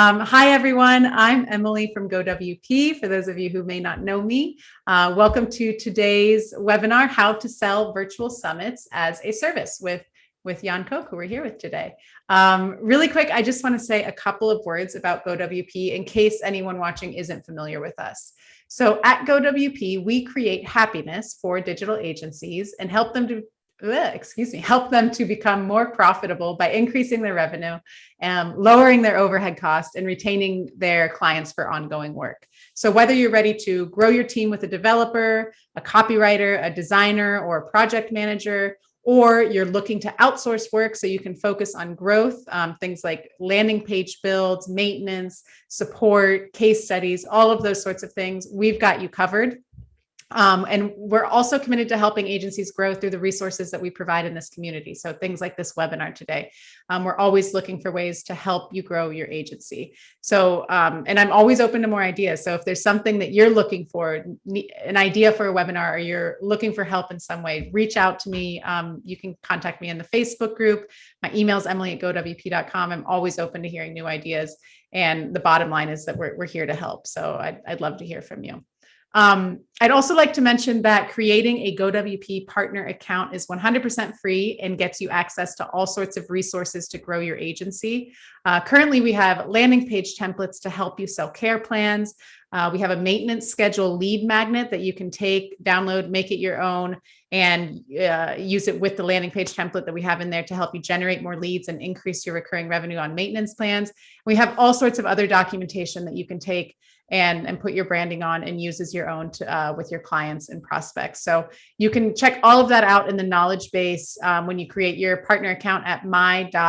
Hi, everyone. I'm Emily from GoWP. For those of you who may not know me, welcome to today's webinar, How to Sell Virtual Summits as a Service with Jan Koch, who we're here with today. Really quick, I just want to say a couple of words about GoWP in case anyone watching isn't familiar with us. So at GoWP, we create happiness for digital agencies and help them to become more profitable by increasing their revenue, lowering their overhead costs, and retaining their clients for ongoing work. So whether you're ready to grow your team with a developer, a copywriter, a designer, or a project manager, or you're looking to outsource work so you can focus on growth, things like landing page builds, maintenance, support, case studies, all of those sorts of things, we've got you covered. And we're also committed to helping agencies grow through the resources that we provide in this community. So things like this webinar today, we're always looking for ways to help you grow your agency. So, and I'm always open to more ideas. So if there's something that you're looking for, an idea for a webinar, or you're looking for help in some way, reach out to me. You can contact me in the Facebook group. My email is emily@gowp.com. I'm always open to hearing new ideas. And the bottom line is that we're here to help. So I'd love to hear from you. I'd also like to mention that creating a GoWP partner account is 100% free and gets you access to all sorts of resources to grow your agency. Currently, we have landing page templates to help you sell care plans. We have a maintenance schedule lead magnet that you can take, download, make it your own, and use it with the landing page template that we have in there to help you generate more leads and increase your recurring revenue on maintenance plans. We have all sorts of other documentation that you can take and put your branding on and use as your own with your clients and prospects. So you can check all of that out in the knowledge base when you create your partner account at my.gowp.com.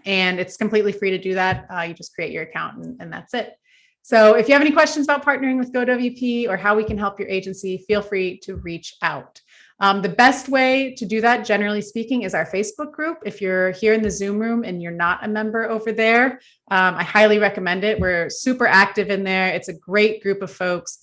And it's completely free to do that. You just create your account and that's it. So if you have any questions about partnering with GoWP or how we can help your agency, feel free to reach out. The best way to do that, generally speaking, is our Facebook group. If you're here in the Zoom room and you're not a member over there, I highly recommend it. We're super active in there. It's a great group of folks.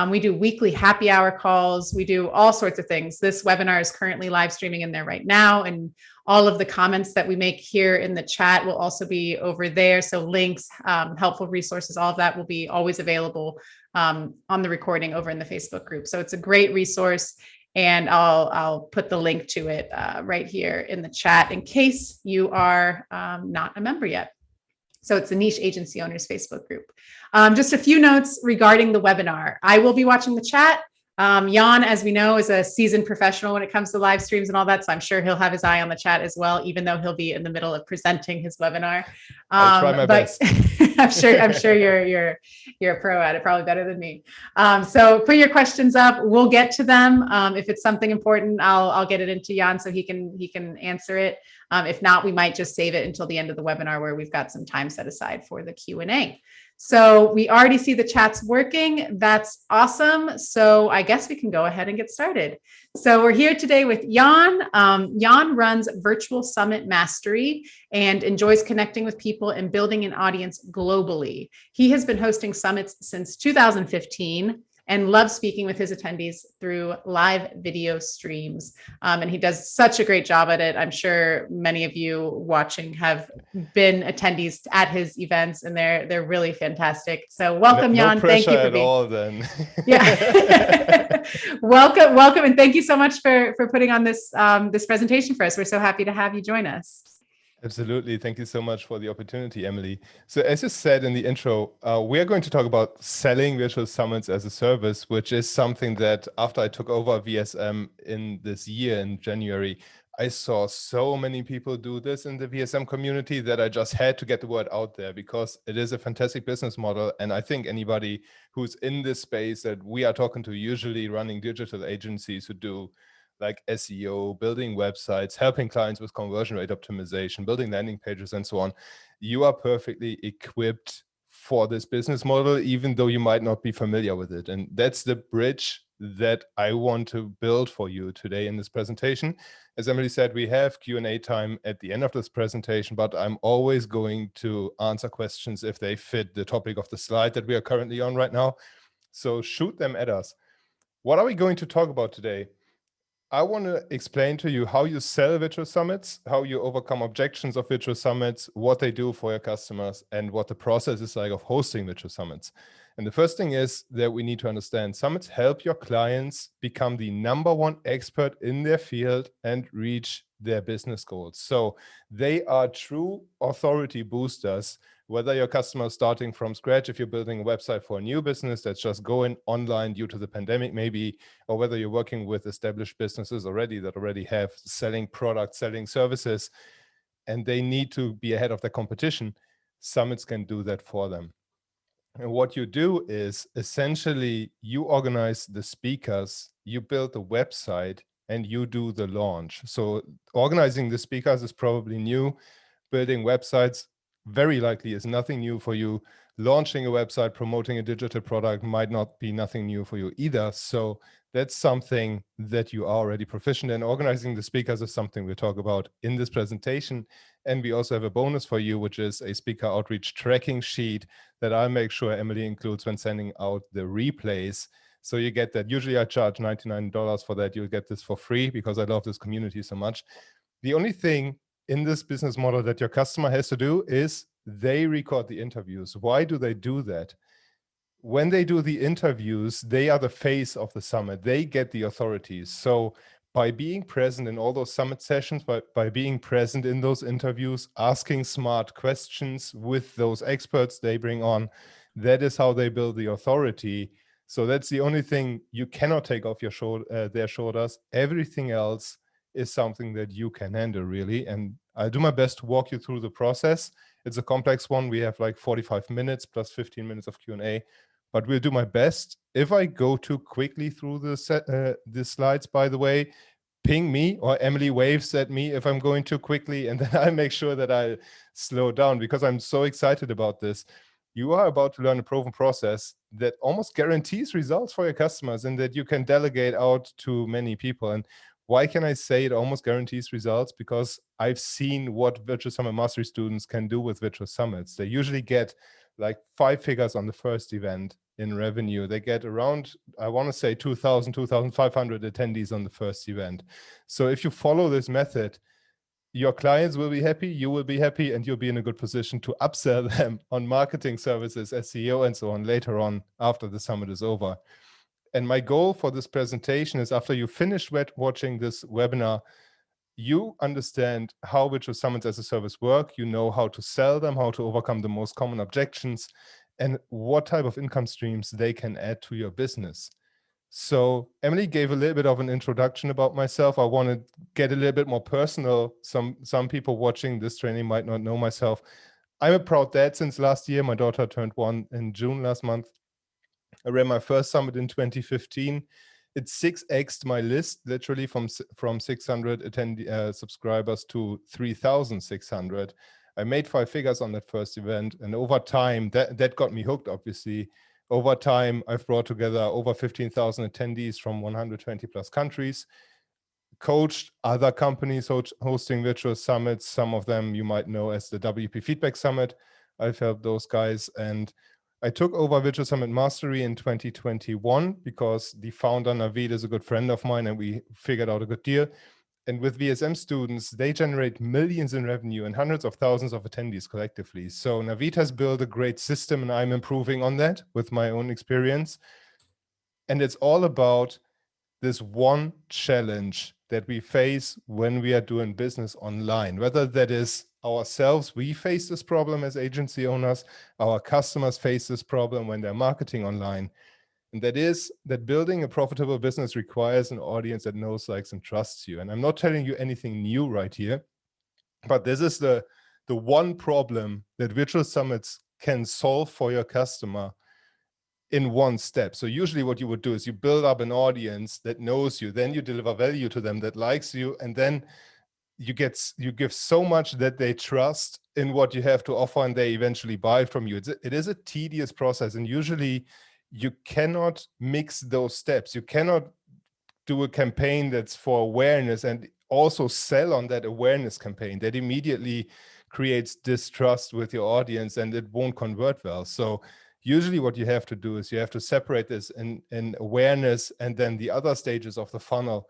We do weekly happy hour calls. We do all sorts of things. This webinar is currently live streaming in there right now, and all of the comments that we make here in the chat will also be over there. So links, helpful resources, all of that will be always available on the recording over in the Facebook group. So it's a great resource. And I'll put the link to it right here in the chat in case you are not a member yet. So it's the Niche Agency Owners Facebook group. Just a few notes regarding the webinar. I will be watching the chat. Jan, as we know, is a seasoned professional when it comes to live streams and all that. So I'm sure he'll have his eye on the chat as well, even though he'll be in the middle of presenting his webinar. I'll try my best. I'm sure you're a pro at it, probably better than me. So put your questions up. We'll get to them. If it's something important, I'll get it into Jan so he can answer it. If not, we might just save it until the end of the webinar where we've got some time set aside for the Q&A. So we already see the chats working. That's awesome. So I guess we can go ahead and get started. So we're here today with Jan. Jan runs Virtual Summit Mastery and enjoys connecting with people and building an audience globally. He has been hosting summits since 2015 and loves speaking with his attendees through live video streams. And he does such a great job at it. I'm sure many of you watching have been attendees at his events, and they're really fantastic. So welcome, Jan. No pressure thank you for at being. all, then. Yeah. welcome, and thank you so much for putting on this presentation for us. We're so happy to have you join us. Absolutely. Thank you so much for the opportunity, Emily. So as you said in the intro, we are going to talk about selling virtual summits as a service, which is something that after I took over VSM in this year in January, I saw so many people do this in the VSM community that I just had to get the word out there because it is a fantastic business model. And I think anybody who's in this space that we are talking to, usually running digital agencies who do like SEO, building websites, helping clients with conversion rate optimization, building landing pages, and so on, you are perfectly equipped for this business model, even though you might not be familiar with it. And that's the bridge that I want to build for you today in this presentation. As Emily said, we have Q&A time at the end of this presentation, but I'm always going to answer questions if they fit the topic of the slide that we are currently on right now. So shoot them at us. What are we going to talk about today? I want to explain to you how you sell virtual summits, how you overcome objections of virtual summits, what they do for your customers, and what the process is like of hosting virtual summits. And the first thing is that we need to understand summits help your clients become the #1 expert in their field and reach their business goals. So they are true authority boosters. Whether your customer is starting from scratch, if you're building a website for a new business that's just going online due to the pandemic, maybe, or whether you're working with established businesses already that already have selling products, selling services, and they need to be ahead of the competition, summits can do that for them. And what you do is essentially you organize the speakers, you build the website, and you do the launch. So organizing the speakers is probably new. Building websites very likely is nothing new for you. Launching a website, promoting a digital product might not be nothing new for you either. So that's something that you are already proficient in. Organizing the speakers is something we'll talk about in this presentation. And we also have a bonus for you, which is a speaker outreach tracking sheet that I'll make sure Emily includes when sending out the replays. So you get that. Usually I charge $99 for that. You'll get this for free because I love this community so much. The only thing in this business model that your customer has to do is they record the interviews. Why do they do that? When they do the interviews, they are the face of the summit. They get the authorities. So by being present in all those summit sessions, by being present in those interviews, asking smart questions with those experts they bring on, that is how they build the authority. So that's the only thing you cannot take off their shoulders. Everything else is something that you can handle, really. And I'll do my best to walk you through the process. It's a complex one. We have like 45 minutes plus 15 minutes of Q&A, but we'll do my best. If I go too quickly through the slides, by the way, ping me, or Emily waves at me if I'm going too quickly, and then I'll make sure that I slow down because I'm so excited about this. You are about to learn a proven process that almost guarantees results for your customers and that you can delegate out to many people. And why can I say it almost guarantees results? Because I've seen what Virtual Summit Mastery students can do with Virtual Summits. They usually get like 5 figures on the first event in revenue. They get around, I want to say 2,000, 2,500 attendees on the first event. So if you follow this method, your clients will be happy, you will be happy, and you'll be in a good position to upsell them on marketing services, SEO, and so on later on after the summit is over. And my goal for this presentation is after you finish watching this webinar, you understand how virtual summits as a service work, you know how to sell them, how to overcome the most common objections, and what type of income streams they can add to your business. So Emily gave a little bit of an introduction about myself. I want to get a little bit more personal. Some people watching this training might not know myself. I'm a proud dad since last year. My daughter turned 1 in June last month. I ran my first summit in 2015. It 6x'd my list, literally from 600 subscribers to 3,600. I made 5 figures on that first event, and over time, that got me hooked, obviously. Over time, I've brought together over 15,000 attendees from 120 plus countries, coached other companies hosting virtual summits. Some of them you might know as the WP Feedback Summit. I've helped those guys, and I took over Virtual Summit Mastery in 2021 because the founder, Naveed, is a good friend of mine, and we figured out a good deal. And with VSM students, they generate millions in revenue and hundreds of thousands of attendees collectively. So Naveed has built a great system, and I'm improving on that with my own experience. And it's all about this one challenge that we face when we are doing business online, whether that is ourselves, we face this problem as agency owners, our customers face this problem when they're marketing online. And that is that building a profitable business requires an audience that knows, likes, and trusts you. And I'm not telling you anything new right here, but this is the one problem that virtual summits can solve for your customer in one step. So usually what you would do is you build up an audience that knows you, then you deliver value to them that likes you, and then you give so much that they trust in what you have to offer, and they eventually buy from you. It is a tedious process, and usually you cannot mix those steps. You cannot do a campaign that's for awareness and also sell on that awareness campaign. That immediately creates distrust with your audience, and it won't convert well. So usually what you have to do is you have to separate this in awareness and then the other stages of the funnel.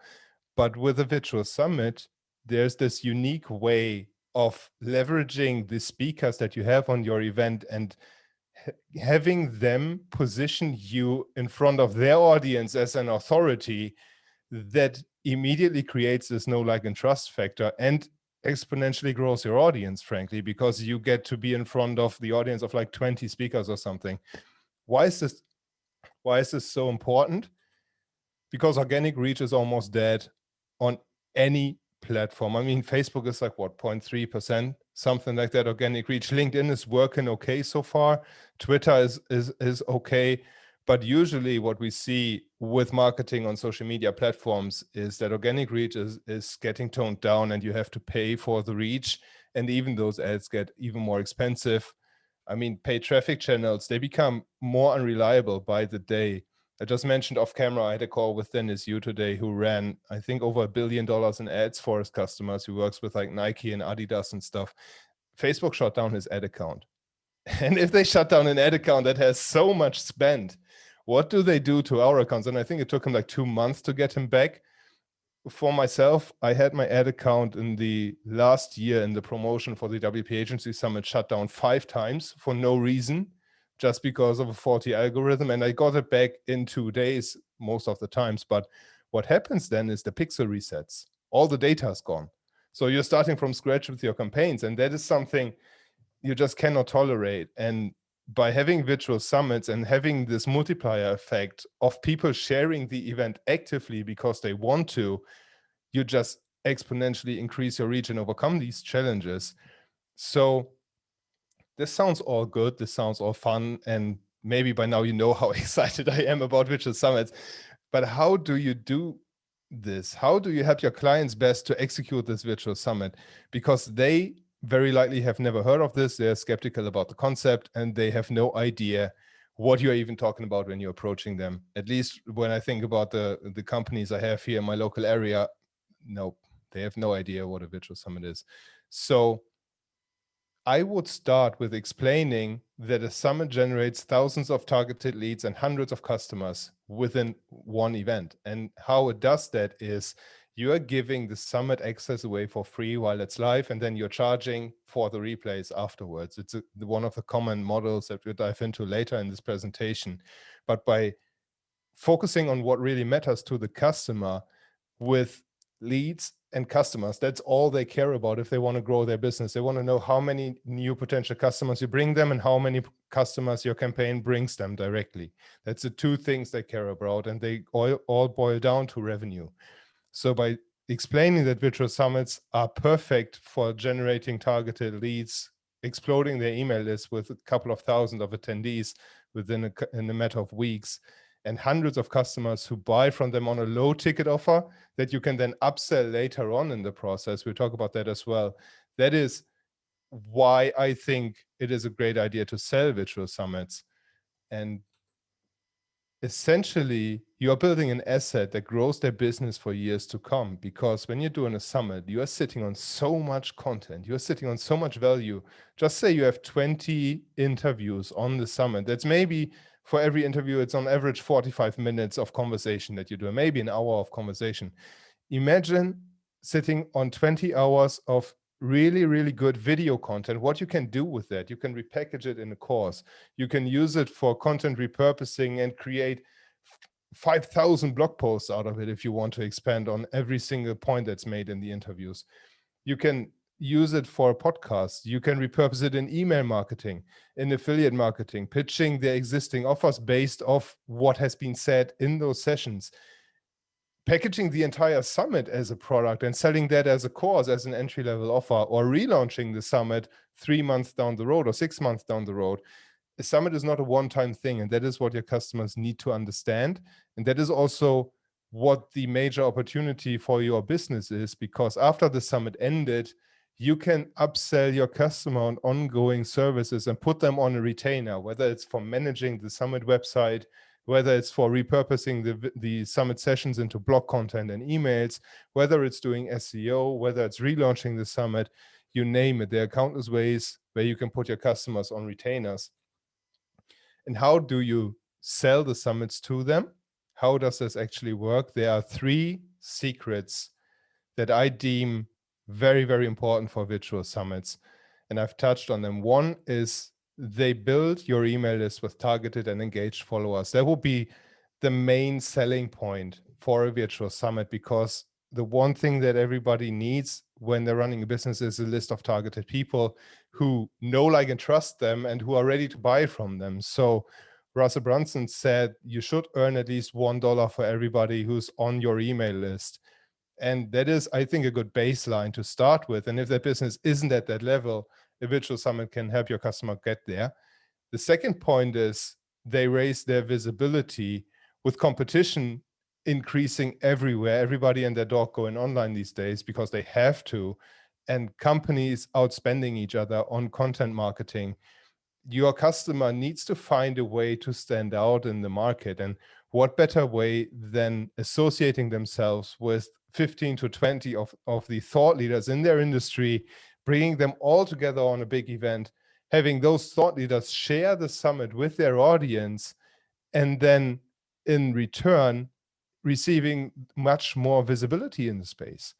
But with a virtual summit, there's this unique way of leveraging the speakers that you have on your event and having them position you in front of their audience as an authority that immediately creates this know, like, and trust factor and exponentially grows your audience, frankly, because you get to be in front of the audience of like 20 speakers or something. Why is this so important? Because organic reach is almost dead on any platform. I mean, Facebook is like what, 0.3%, something like that, organic reach. LinkedIn is working okay so far. Twitter is okay. But usually what we see with marketing on social media platforms is that organic reach is getting toned down and you have to pay for the reach. And even those ads get even more expensive. I mean, paid traffic channels, they become more unreliable by the day. I just mentioned off camera, I had a call with Dennis Yu today who ran, I think, over $1 billion in ads for his customers, who works with like Nike and Adidas and stuff. Facebook shut down his ad account. And if they shut down an ad account that has so much spent, what do they do to our accounts? And I think it took him like 2 months to get him back. For myself, I had my ad account in the last year in the promotion for the WP Agency Summit shut down 5 times for no reason, just because of a faulty algorithm. And I got it back in 2 days most of the times. But what happens then is the pixel resets. All the data is gone. So you're starting from scratch with your campaigns. And that is something you just cannot tolerate. And by having virtual summits and having this multiplier effect of people sharing the event actively because they want to, you just exponentially increase your reach and overcome these challenges. So this sounds all good. This sounds all fun. And maybe by now you know how excited I am about virtual summits. But how do you do this? How do you help your clients best to execute this virtual summit? Because they very likely have never heard of this. They're skeptical about the concept and they have no idea what you're even talking about when you're approaching them. At least when I think about the companies I have here in my local area, no, they have no idea what a virtual summit is. So I would start with explaining that a summit generates thousands of targeted leads and hundreds of customers within one event. And how it does that is you are giving the summit access away for free while it's live, and then you're charging for the replays afterwards. It's one of the common models that we'll dive into later in this presentation. But by focusing on what really matters to the customer with leads and customers, that's all they care about if they want to grow their business. They want to know how many new potential customers you bring them and how many customers your campaign brings them directly. That's the 2 things they care about, and they all boil down to revenue. So by explaining that virtual summits are perfect for generating targeted leads, exploding their email list with a couple of thousand of attendees in a matter of weeks, and hundreds of customers who buy from them on a low ticket offer that you can then upsell later on in the process. We'll talk about that as well. That is why I think it is a great idea to sell virtual summits. And essentially, you're building an asset that grows their business for years to come, because when you're doing a summit, you are sitting on so much content, you're sitting on so much value. Just say you have 20 interviews on the summit. That's maybe for every interview, it's on average 45 minutes of conversation that you do, maybe an hour of conversation. Imagine sitting on 20 hours of really, really good video content. What you can do with that, you can repackage it in a course. You can use it for content repurposing and create 5,000 blog posts out of it if you want to expand on every single point that's made in the interviews. You can use it for podcasts. You can repurpose it in email marketing, in affiliate marketing, pitching their existing offers based off what has been said in those sessions. Packaging the entire summit as a product and selling that as a course, as an entry-level offer, or relaunching the summit 3 months down the road or 6 months down the road. A summit is not a one-time thing, and that is what your customers need to understand. And that is also what the major opportunity for your business is, because after the summit ended, you can upsell your customer on ongoing services and put them on a retainer, whether it's for managing the summit website, whether it's for repurposing the summit sessions into blog content and emails, whether it's doing SEO, whether it's relaunching the summit, you name it. There are countless ways where you can put your customers on retainers. And how do you sell the summits to them? How does this actually work? There are 3 secrets that I deem very, very important for virtual summits. And I've touched on them. One is they build your email list with targeted and engaged followers. That will be the main selling point for a virtual summit, because the one thing that everybody needs when they're running a business is a list of targeted people who know, like, and trust them and who are ready to buy from them. So Russell Brunson said you should earn at least $1 for everybody who's on your email list. And that is, I think, a good baseline to start with. And if that business isn't at that level, a virtual summit can help your customer get there. The second point is they raise their visibility with competition increasing everywhere. Everybody and their dog going online these days because they have to, and companies outspending each other on content marketing. Your customer needs to find a way to stand out in the market. And what better way than associating themselves with 15 to 20 of the thought leaders in their industry, bringing them all together on a big event, having those thought leaders share the summit with their audience, and then in return, receiving much more visibility in the space.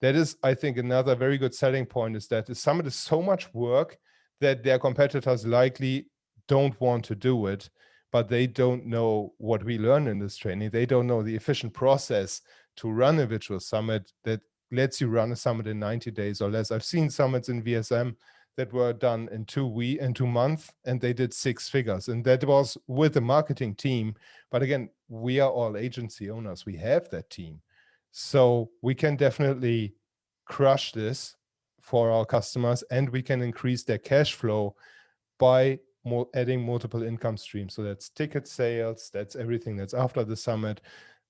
That is, I think, another very good selling point, is that the summit is so much work that their competitors likely don't want to do it, but they don't know what we learn in this training. They don't know the efficient process to run a virtual summit that lets you run a summit in 90 days or less. I've seen summits in VSM that were done in 2 months, and they did 6 figures. And that was with the marketing team. But again, we are all agency owners. We have that team. So we can definitely crush this for our customers, and we can increase their cash flow by adding multiple income streams. So that's ticket sales, that's everything that's after the summit.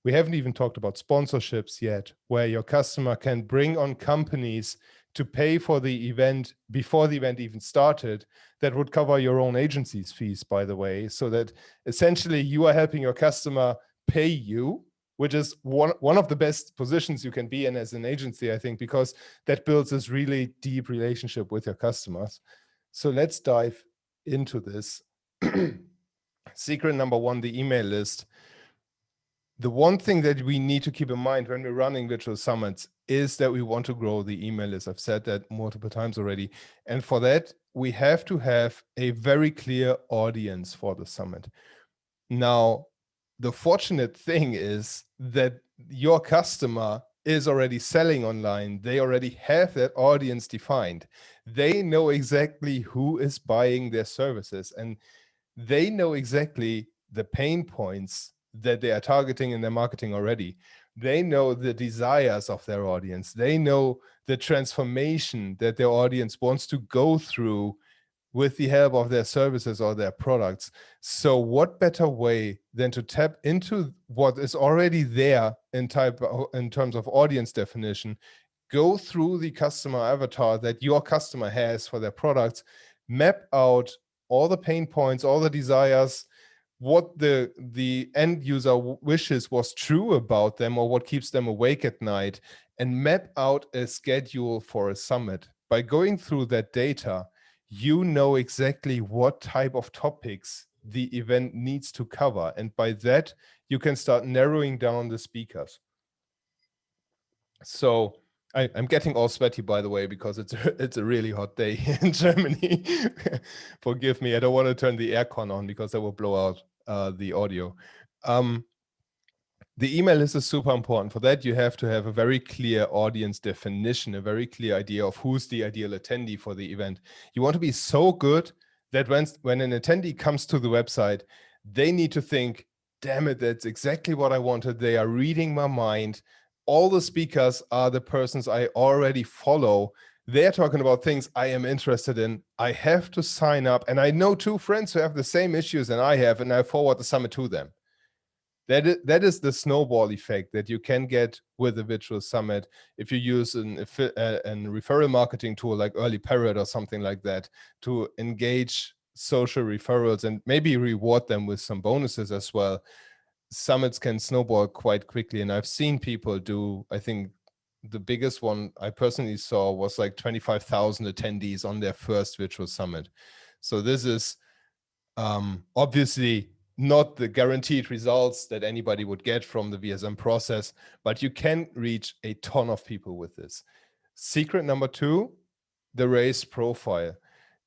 We haven't even talked about sponsorships yet, where your customer can bring on companies to pay for the event before the event even started. That would cover your own agency's fees, by the way, so that essentially you are helping your customer pay you, which is one of the best positions you can be in as an agency, I think, because that builds this really deep relationship with your customers. So let's dive into this. Secret number 1, the email list. The one thing that we need to keep in mind when we're running virtual summits is that we want to grow the email list. I've said that multiple times already. And for that, we have to have a very clear audience for the summit. Now, the fortunate thing is that your customer is already selling online. They already have that audience defined. They know exactly who is buying their services, and they know exactly the pain points that they are targeting in their marketing already. They know the desires of their audience. They know the transformation that their audience wants to go through with the help of their services or their products. So what better way than to tap into what is already there in terms of audience definition, go through the customer avatar that your customer has for their products, map out all the pain points, all the desires, what the end user wishes was true about them, or what keeps them awake at night, and map out a schedule for a summit. By going through that data, you know exactly what type of topics the event needs to cover. And by that, you can start narrowing down the speakers. So I'm getting all sweaty, by the way, because it's a really hot day in Germany. Forgive me, I don't want to turn the aircon on because that will blow out the audio. The email list is super important. For that, you have to have a very clear audience definition, a very clear idea of who's the ideal attendee for the event. You want to be so good that when an attendee comes to the website, they need to think, damn it, that's exactly what I wanted. They are reading my mind. All the speakers are the persons I already follow. They're talking about things I am interested in. I have to sign up. And I know 2 friends who have the same issues than I have, and I forward the summit to them. That is the snowball effect that you can get with a virtual summit if you use a referral marketing tool like Early Parrot or something like that to engage social referrals and maybe reward them with some bonuses as well. Summits can snowball quite quickly, and I've seen people do, I think the biggest one I personally saw was like 25,000 attendees on their first virtual summit. So this is obviously not the guaranteed results that anybody would get from the VSM process, but you can reach a ton of people with this. Secret number 2, the raised profile.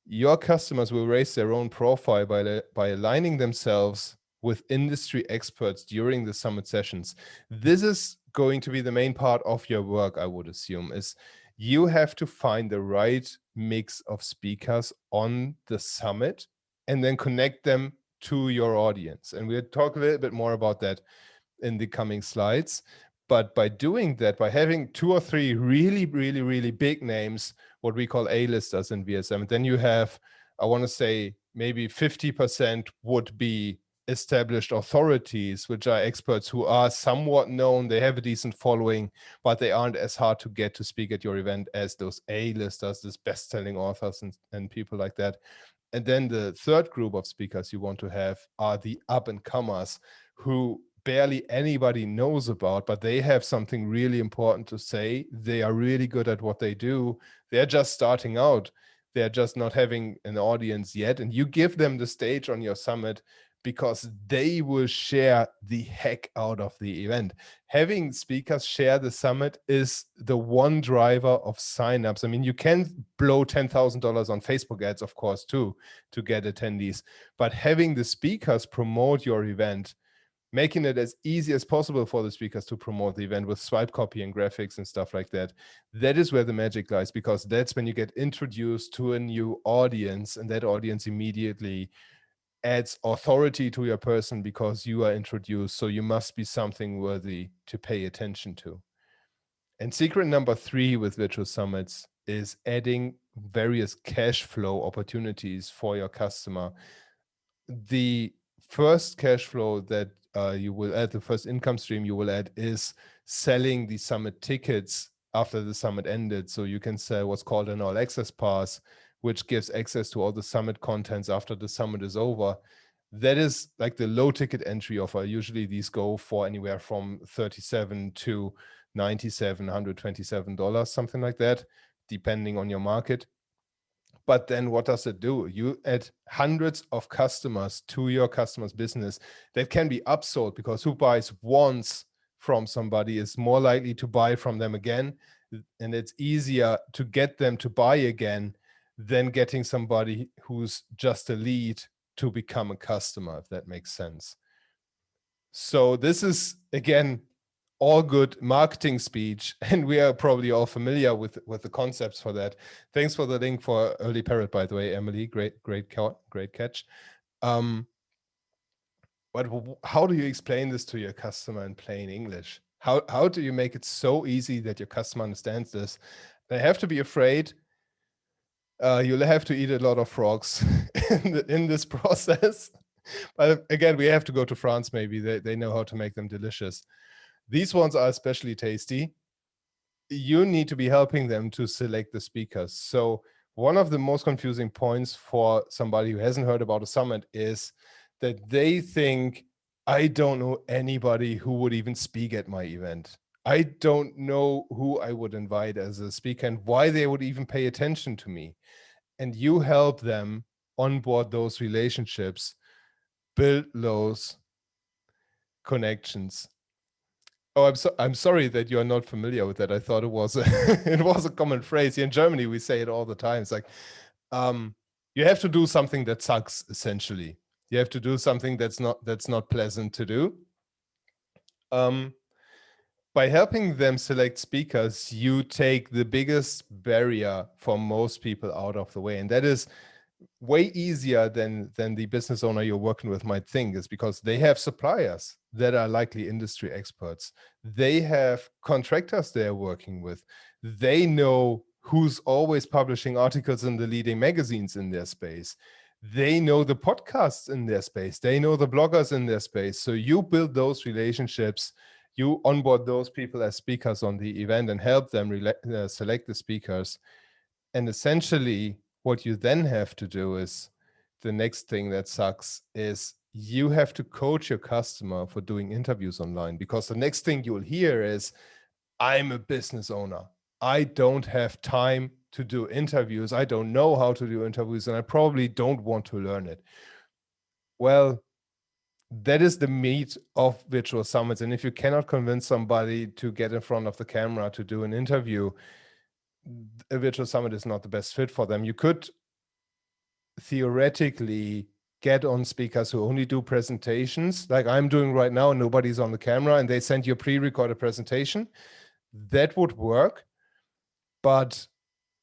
Your customers will raise their own profile by aligning themselves with industry experts during the summit sessions. This is going to be the main part of your work, I would assume, is you have to find the right mix of speakers on the summit and then connect them to your audience. And we'll talk a little bit more about that in the coming slides. But by doing that, by having 2 or 3 really, really, really big names, what we call A-listers in VSM, then you have, I want to say, maybe 50% would be established authorities, which are experts who are somewhat known, they have a decent following, but they aren't as hard to get to speak at your event as those A-listers, these best-selling authors and people like that. And then the third group of speakers you want to have are the up-and-comers who barely anybody knows about, but they have something really important to say. They are really good at what they do. They're just starting out. They're just not having an audience yet. And you give them the stage on your summit because they will share the heck out of the event. Having speakers share the summit is the one driver of signups. I mean, you can blow $10,000 on Facebook ads, of course, too, to get attendees. But having the speakers promote your event, making it as easy as possible for the speakers to promote the event with swipe copy and graphics and stuff like that, that is where the magic lies, because that's when you get introduced to a new audience, and that audience immediately adds authority to your person because you are introduced. So you must be something worthy to pay attention to. And secret number 3 with virtual summits is adding various cash flow opportunities for your customer. The first cash flow that you will add, the first income stream you will add, is selling the summit tickets after the summit ended. So you can sell what's called an all access pass, which gives access to all the summit contents after the summit is over. That is like the low ticket entry offer. Usually these go for anywhere from $37 to $97, $127, something like that, depending on your market. But then what does it do? You add hundreds of customers to your customer's business that can be upsold, because who buys once from somebody is more likely to buy from them again. And it's easier to get them to buy again than getting somebody who's just a lead to become a customer, if that makes sense. So this is, again, all good marketing speech, and we are probably all familiar with the concepts for that. Thanks for the link for Early Parrot, by the way, Emily. Great catch. But how do you explain this to your customer in plain English? How do you make it so easy that your customer understands this? They have to be afraid. You'll have to eat a lot of frogs in this process. But again, we have to go to France. Maybe they know how to make them delicious. These ones are especially tasty. You need to be helping them to select the speakers. So one of the most confusing points for somebody who hasn't heard about a summit is that they think, I don't know anybody who would even speak at my event. I don't know who I would invite as a speaker and why they would even pay attention to me. And you help them onboard those relationships, build those connections. Oh, I'm sorry that you are not familiar with that. I thought it was it was a common phrase. Here in Germany, we say it all the time. It's like, you have to do something that sucks, essentially. You have to do something that's not pleasant to do. By helping them select speakers, you take the biggest barrier for most people out of the way. And that is way easier than the business owner you're working with might think, is because they have suppliers that are likely industry experts. They have contractors they're working with. They know who's always publishing articles in the leading magazines in their space. They know the podcasts in their space. They know the bloggers in their space. So you build those relationships, you onboard those people as speakers on the event and help them select the speakers. And essentially, what you then have to do is, the next thing that sucks is you have to coach your customer for doing interviews online, because the next thing you'll hear is, I'm a business owner. I don't have time to do interviews. I don't know how to do interviews, and I probably don't want to learn it. Well, that is the meat of virtual summits. And if you cannot convince somebody to get in front of the camera to do an interview, a virtual summit is not the best fit for them. You could theoretically get on speakers who only do presentations like I'm doing right now, and nobody's on the camera, and they send you a pre-recorded presentation. That would work, but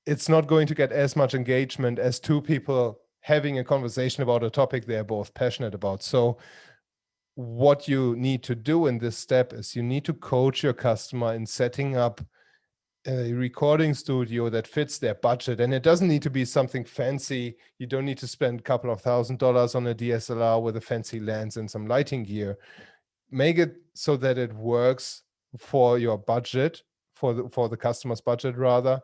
it's not going to get as much engagement as two people having a conversation about a topic they're both passionate about. So what you need to do in this step is you need to coach your customer in setting up a recording studio that fits their budget. And it doesn't need to be something fancy. You don't need to spend a couple of $1,000s on a DSLR with a fancy lens and some lighting gear. Make it so that it works for your budget, for the customer's budget rather.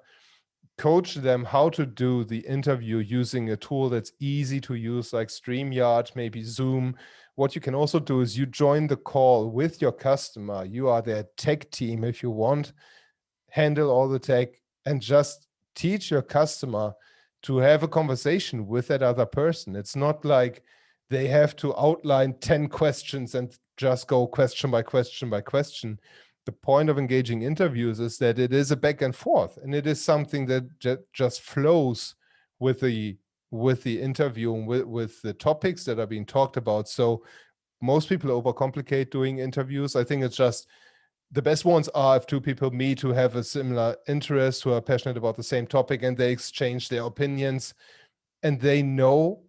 Coach them how to do the interview using a tool that's easy to use, like StreamYard, maybe Zoom. What you can also do is you join the call with your customer. You are their tech team if you want. Handle all the tech and just teach your customer to have a conversation with that other person. It's not like they have to outline 10 questions and just go question by question by question. The point of engaging interviews is that it is a back and forth, and it is something that just flows with the interview and with the topics that are being talked about. So most people overcomplicate doing interviews. I think it's just the best ones are if two people meet who have a similar interest, who are passionate about the same topic, and they exchange their opinions, and they know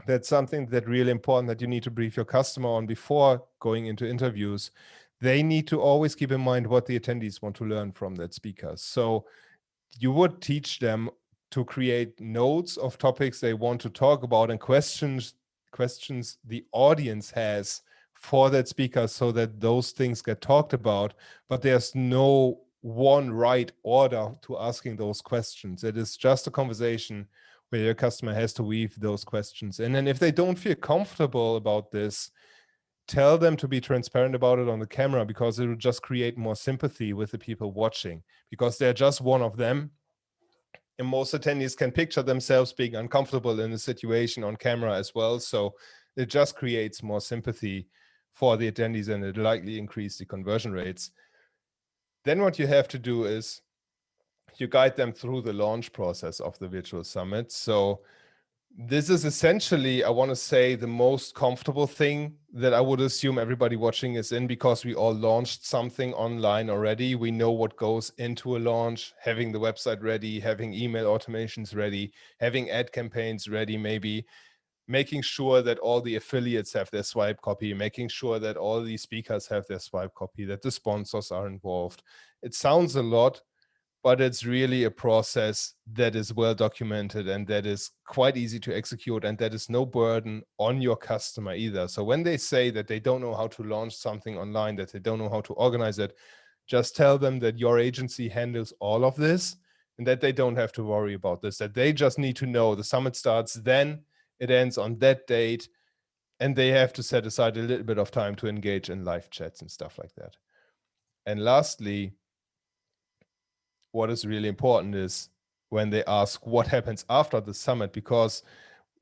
that's something that really important that you need to brief your customer on before going into interviews. They need to always keep in mind what the attendees want to learn from that speaker. So you would teach them to create notes of topics they want to talk about and questions the audience has for that speaker, so that those things get talked about. But there's no one right order to asking those questions. It is just a conversation where your customer has to weave those questions in. And if they don't feel comfortable about this, tell them to be transparent about it on the camera, because it will just create more sympathy with the people watching, because they're just one of them. And most attendees can picture themselves being uncomfortable in a situation on camera as well. So it just creates more sympathy for the attendees, and it likely increase the conversion rates. Then what you have to do is you guide them through the launch process of the virtual summit. So this is essentially, I want to say, the most comfortable thing that I would assume everybody watching is in, because we all launched something online already. We know what goes into a launch, having the website ready, having email automations ready, having ad campaigns ready, maybe making sure that all the affiliates have their swipe copy, making sure that all the speakers have their swipe copy, that the sponsors are involved. It sounds a lot, but it's really a process that is well documented and that is quite easy to execute, and that is no burden on your customer either. So when they say that they don't know how to launch something online, that they don't know how to organize it, just tell them that your agency handles all of this and that they don't have to worry about this, that they just need to know the summit starts then, it ends on that date, and they have to set aside a little bit of time to engage in live chats and stuff like that. And lastly, what is really important is when they ask what happens after the summit, because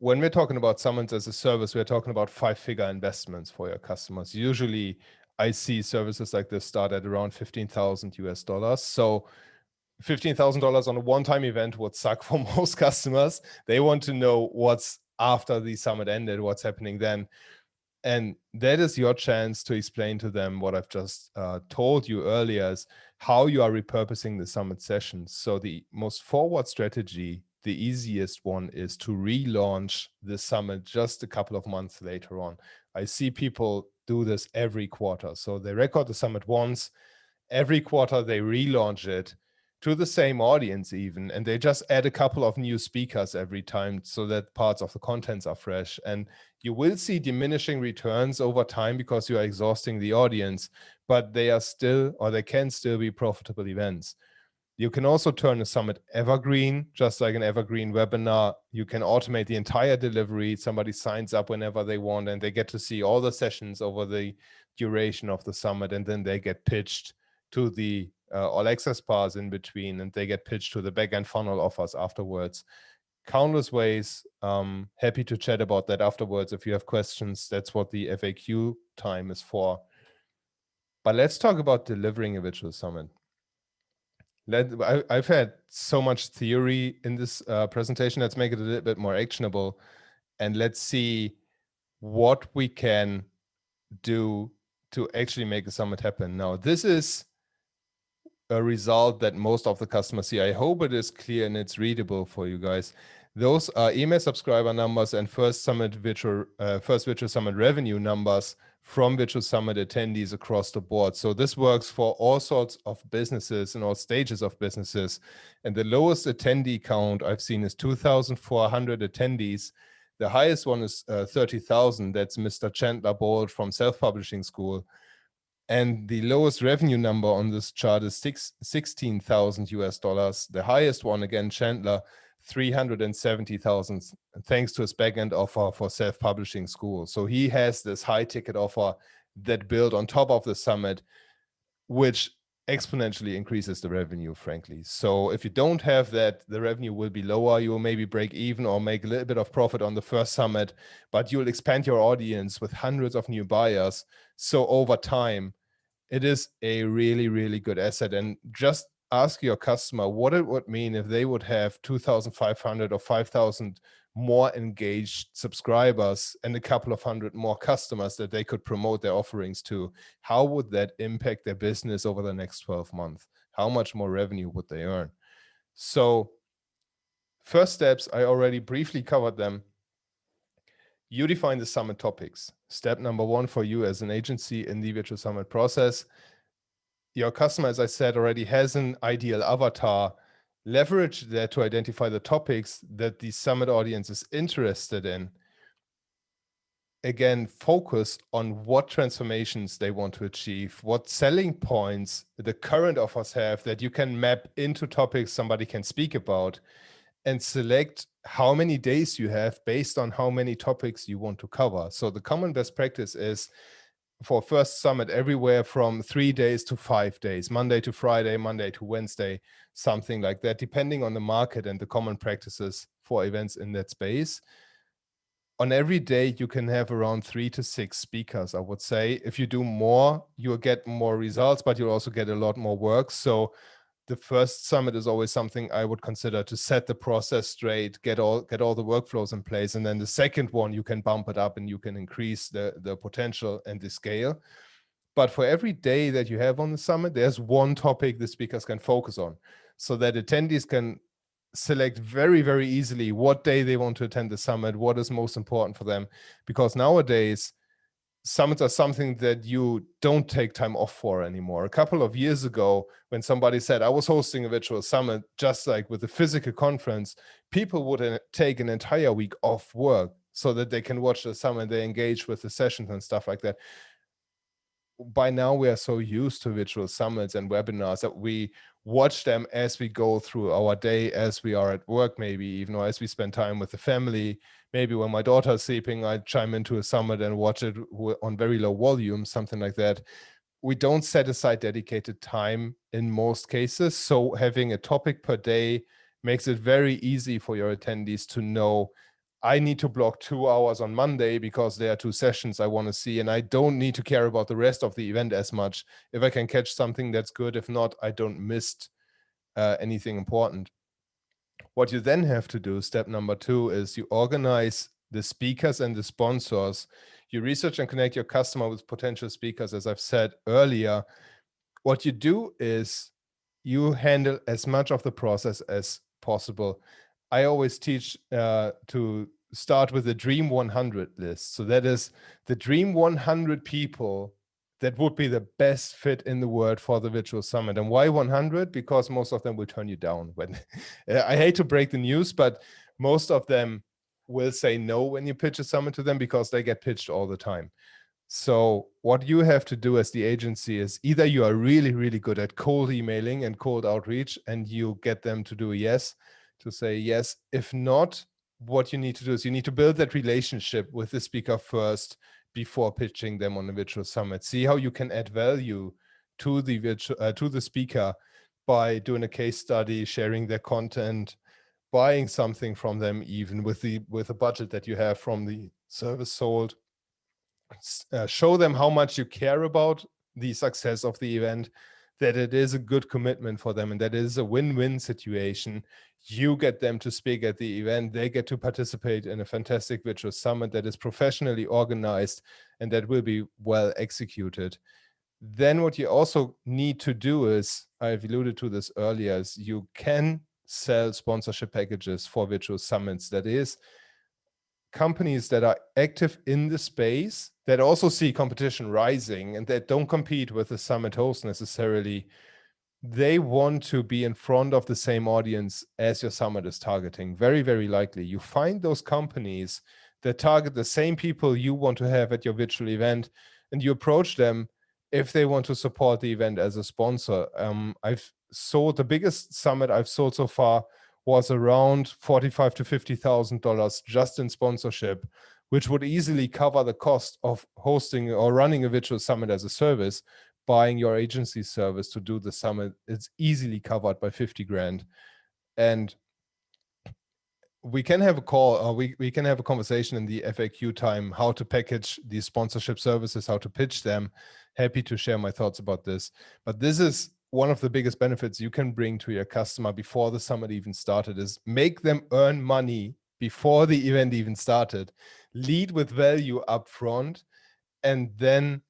when we're talking about summits as a service, we're talking about 5-figure investments for your customers. Usually I see services like this start at around $15,000. So $15,000 on a one-time event would suck for most customers. They want to know what's after the summit ended, what's happening then. And that is your chance to explain to them what I've just told you earlier, is how you are repurposing the summit sessions. So the most forward strategy, the easiest one, is to relaunch the summit just a couple of months later on. I see people do this every quarter. So they record the summit once, every quarter they relaunch it to the same audience even, and they just add a couple of new speakers every time so that parts of the contents are fresh. And you will see diminishing returns over time because you are exhausting the audience, but they are still, or they can still be, profitable events. You can also turn a summit evergreen, just like an evergreen webinar. You can automate the entire delivery. Somebody signs up whenever they want, and they get to see all the sessions over the duration of the summit, and then they get pitched to the all access pass in between, and they get pitched to the backend funnel offers afterwards. countless ways. Happy to chat about that afterwards if you have questions. That's what the FAQ time is for. But let's talk about delivering a virtual summit. I've had so much theory in this presentation. Let's make it a little bit more actionable, and let's see what we can do to actually make a summit happen. Now, this is a result that most of the customers see. I hope it is clear and it's readable for you guys. Those are email subscriber numbers and first virtual summit revenue numbers from virtual summit attendees across the board. So this works for all sorts of businesses and all stages of businesses. And the lowest attendee count I've seen is 2,400 attendees. The highest one is 30,000. That's Mr. Chandler Bolt from Self-Publishing School. And the lowest revenue number on this chart is $16,000. The highest one, again, Chandler, 370,000, thanks to his backend offer for Self-Publishing School. So he has this high ticket offer that built on top of the summit, which exponentially increases the revenue, frankly. So if you don't have that, the revenue will be lower. You will maybe break even or make a little bit of profit on the first summit, but you'll expand your audience with hundreds of new buyers. So over time, it is a really, really good asset. And just ask your customer what it would mean if they would have 2,500 or 5,000 more engaged subscribers and a couple of hundred more customers that they could promote their offerings to. How would that impact their business over the next 12 months? How much more revenue would they earn? So first steps, I already briefly covered them. You define the summit topics. Step number one for you as an agency in the virtual summit process. Your customer, as I said already, has an ideal avatar. Leverage that to identify the topics that the summit audience is interested in. Again, focus on what transformations they want to achieve, what selling points the current offers have that you can map into topics somebody can speak about, and select how many days you have based on how many topics you want to cover. So the common best practice is for first summit everywhere from 3 days to 5 days, Monday to Friday, Monday to Wednesday, something like that, depending on the market and the common practices for events in that space. On every day, you can have around 3 to 6 speakers, I would say. If you do more, you'll get more results, but you'll also get a lot more work. So the first summit is always something I would consider to set the process straight, get all the workflows in place. And then the second one, you can bump it up and you can increase the potential and the scale. But for every day that you have on the summit, there's one topic the speakers can focus on so that attendees can select very, very easily what day they want to attend the summit, what is most important for them. Because nowadays, summits are something that you don't take time off for anymore. A couple of years ago, when somebody said, I was hosting a virtual summit, just like with a physical conference, people would take an entire week off work so that they can watch the summit, they engage with the sessions and stuff like that. By now, we are so used to virtual summits and webinars that we watch them as we go through our day, as we are at work, maybe even, or as we spend time with the family. Maybe when my daughter's sleeping, I chime into a summit and watch it on very low volume, something like that. We don't set aside dedicated time in most cases. So having a topic per day makes it very easy for your attendees to know, I need to block 2 hours on Monday because there are 2 sessions I want to see, and I don't need to care about the rest of the event as much. If I can catch something, that's good. If not, I don't miss anything important. What you then have to do, step number 2, is you organize the speakers and the sponsors. You research and connect your customer with potential speakers, as I've said earlier. What you do is you handle as much of the process as possible. I always teach to start with the Dream 100 list. So that is the Dream 100 people that would be the best fit in the world for the virtual summit. And why 100? Because most of them will turn you down. When I hate to break the news, but most of them will say no when you pitch a summit to them because they get pitched all the time. So what you have to do as the agency is either you are really, really good at cold emailing and cold outreach and you get them to do a yes, to say yes. If not, what you need to do is you need to build that relationship with the speaker first before pitching them on the virtual summit. See how you can add value to the speaker by doing a case study, sharing their content, buying something from them, even with the budget that you have from the service sold. Show them how much you care about the success of the event, that it is a good commitment for them, and that it is a win-win situation. You get them to speak at the event, they get to participate in a fantastic virtual summit that is professionally organized and that will be well executed. Then what you also need to do is, I've alluded to this earlier, is you can sell sponsorship packages for virtual summits. That is, companies that are active in the space that also see competition rising and that don't compete with the summit host necessarily, they want to be in front of the same audience as your summit is targeting. Very, very likely. You find those companies that target the same people you want to have at your virtual event, and you approach them if they want to support the event as a sponsor. I've sold, the biggest summit I've sold so far was around $45,000 to $50,000 just in sponsorship, which would easily cover the cost of hosting or running a virtual summit as a service. Buying your agency service to do the summit, it's easily covered by 50 grand. And we can have a call, or we can have a conversation in the FAQ time, how to package these sponsorship services, how to pitch them. Happy to share my thoughts about this. But this is one of the biggest benefits you can bring to your customer before the summit even started, is make them earn money before the event even started, lead with value up front, and then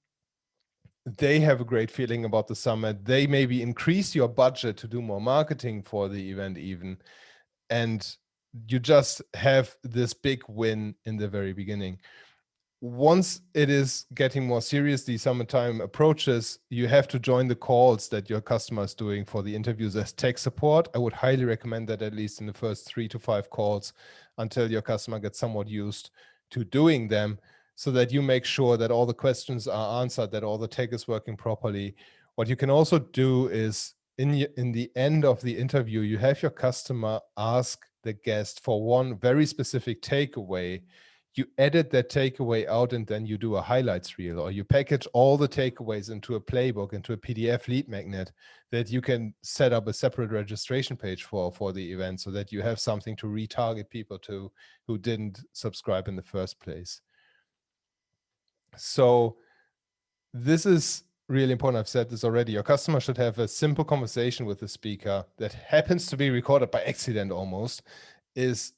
they have a great feeling about the summit. They maybe increase your budget to do more marketing for the event even. And you just have this big win in the very beginning. Once it is getting more serious, the summertime approaches, you have to join the calls that your customer is doing for the interviews as tech support. I would highly recommend that at least in the first 3 to 5 calls until your customer gets somewhat used to doing them, so that you make sure that all the questions are answered, that all the tech is working properly. What you can also do is in the end of the interview, you have your customer ask the guest for one very specific takeaway. You edit that takeaway out and then you do a highlights reel, or you package all the takeaways into a playbook, into a PDF lead magnet that you can set up a separate registration page for the event, so that you have something to retarget people to who didn't subscribe in the first place. So this is really important. I've said this already. Your customer should have a simple conversation with the speaker that happens to be recorded by accident almost, is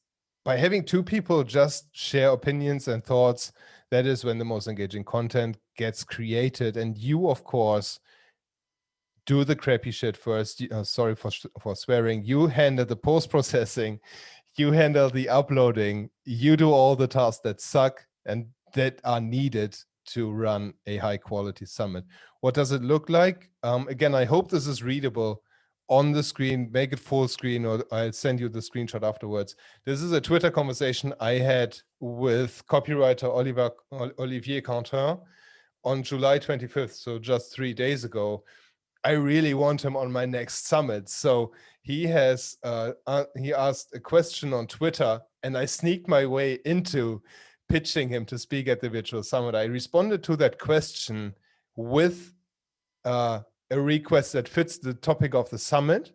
by having 2 people just share opinions and thoughts. That is when the most engaging content gets created. And you, of course, do the crappy shit first. Sorry for swearing. You handle the post-processing. You handle the uploading. You do all the tasks that suck and that are needed to run a high quality summit. What does it look like? Again, I hope this is readable on the screen. Make it full screen, or I'll send you the screenshot afterwards. This is a Twitter conversation I had with copywriter Olivier Quentin on July 25th, so just 3 days ago. I really want him on my next summit. So he has he asked a question on Twitter, and I sneaked my way into pitching him to speak at the virtual summit. I responded to that question with a request that fits the topic of the summit.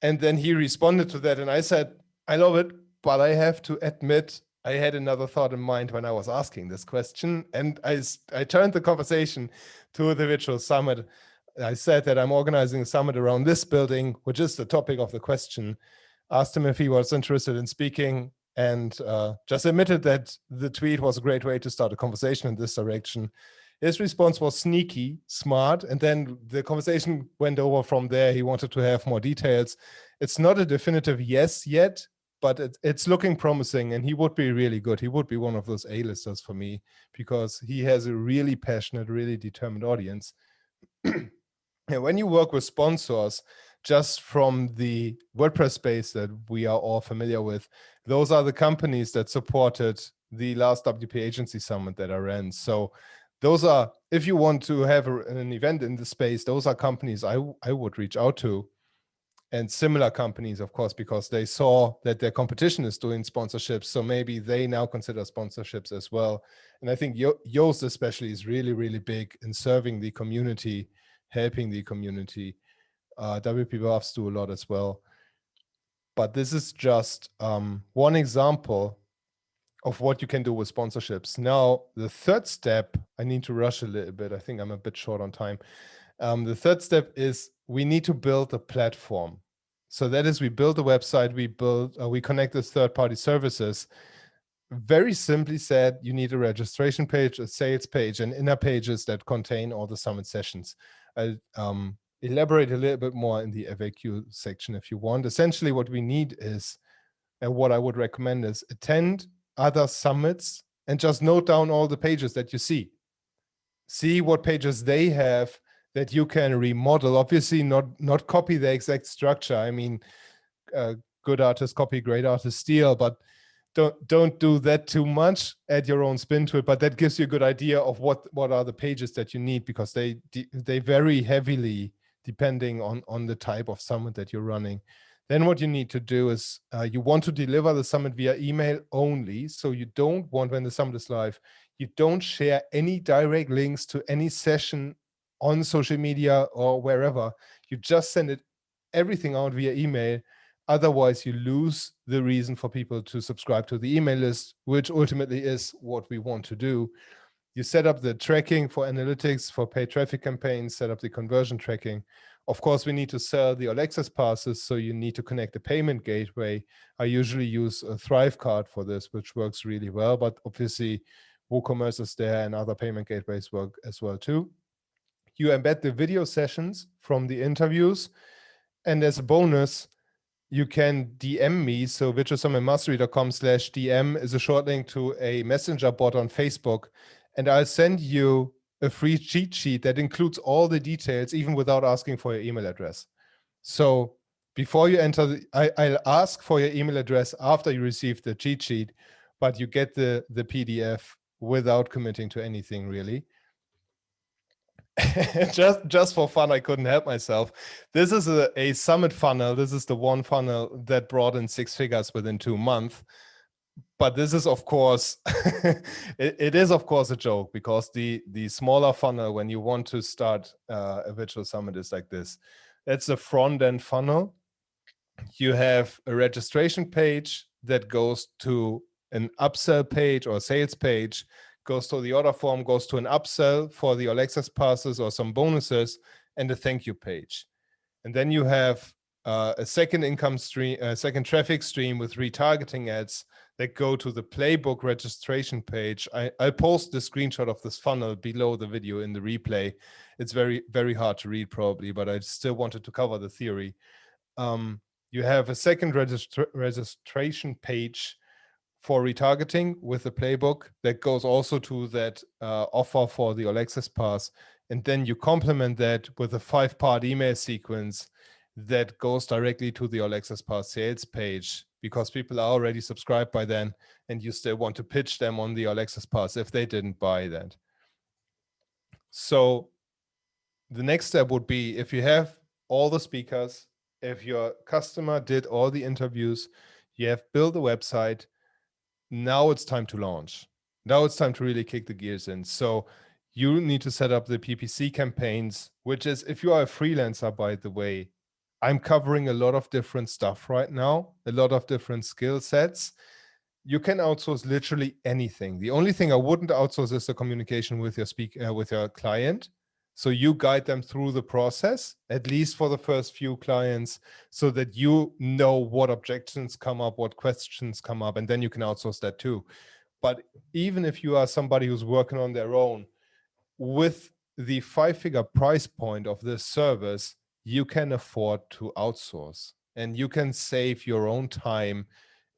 And then he responded to that, and I said, I love it, but I have to admit, I had another thought in mind when I was asking this question. And I turned the conversation to the virtual summit. I said that I'm organizing a summit around this building, which is the topic of the question. Asked him if he was interested in speaking, and just admitted that the tweet was a great way to start a conversation in this direction. His response was sneaky, smart, and then the conversation went over from there. He wanted to have more details. It's not a definitive yes yet, but it's looking promising, and he would be really good. He would be one of those A-listers for me, because he has a really passionate, really determined audience. And when you work with sponsors, just from the WordPress space that we are all familiar with, those are the companies that supported the last WP Agency Summit that I ran. So those are, if you want to have an event in the space, those are companies I would reach out to. And similar companies, of course, because they saw that their competition is doing sponsorships. So maybe they now consider sponsorships as well. And I think Yoast especially is really, really big in serving the community, helping the community. WP Buffs do a lot as well. But this is just one example of what you can do with sponsorships. Now, the third step, I need to rush a little bit. I think I'm a bit short on time. The third step is we need to build a platform. So that is, we build a website, we connect the third-party services. Very simply said, you need a registration page, a sales page, and inner pages that contain all the summit sessions. I'll elaborate a little bit more in the FAQ section if you want. Essentially, what we need is, and what I would recommend is, attend other summits and just note down all the pages that you see. See what pages they have that you can remodel. Obviously, not copy the exact structure. I mean, good artists copy, great artists steal, but don't do that too much. Add your own spin to it, but that gives you a good idea of what are the pages that you need, because they vary heavily depending on the type of summit that you're running. Then what you need to do is you want to deliver the summit via email only. So you don't want, when the summit is live, you don't share any direct links to any session on social media or wherever. You just send it everything out via email. Otherwise, you lose the reason for people to subscribe to the email list, which ultimately is what we want to do. You set up the tracking for analytics, for paid traffic campaigns, set up the conversion tracking. Of course, we need to sell the Alexis passes, so you need to connect the payment gateway. I usually use a Thrive card for this, which works really well, but obviously WooCommerce is there and other payment gateways work as well too. You embed the video sessions from the interviews, and as a bonus, you can DM me. So virtualsummitmastery.com/DM is a short link to a messenger bot on Facebook, and I'll send you a free cheat sheet that includes all the details, even without asking for your email address. So before you enter, I'll ask for your email address after you receive the cheat sheet, but you get the PDF without committing to anything really. just for fun, I couldn't help myself. This is a summit funnel. This is the one funnel that brought in 6 figures within 2 months. But this is, of course, it is, of course, a joke, because the smaller funnel, when you want to start a virtual summit, is like this. That's the front end funnel. You have a registration page that goes to an upsell page or sales page, goes to the order form, goes to an upsell for the Alexis passes or some bonuses, and a thank you page. And then you have a second income stream, a second traffic stream with retargeting ads that go to the playbook registration page. I'll post the screenshot of this funnel below the video in the replay. It's very, very hard to read probably, but I still wanted to cover the theory. You have a second registration page for retargeting with the playbook that goes also to that offer for the Alexis pass. And then you complement that with a 5-part email sequence that goes directly to the Alexis pass sales page, because people are already subscribed by then, and you still want to pitch them on the Alexis pass if they didn't buy that. So the next step would be, if you have all the speakers, if your customer did all the interviews, you have built a website, now it's time to launch. Now it's time to really kick the gears in. So you need to set up the PPC campaigns, which is, if you are a freelancer, by the way, I'm covering a lot of different stuff right now, a lot of different skill sets. You can outsource literally anything. The only thing I wouldn't outsource is the communication with your with your client. So you guide them through the process, at least for the first few clients, so that you know what objections come up, what questions come up, and then you can outsource that too. But even if you are somebody who's working on their own, with the 5-figure price point of this service, you can afford to outsource, and you can save your own time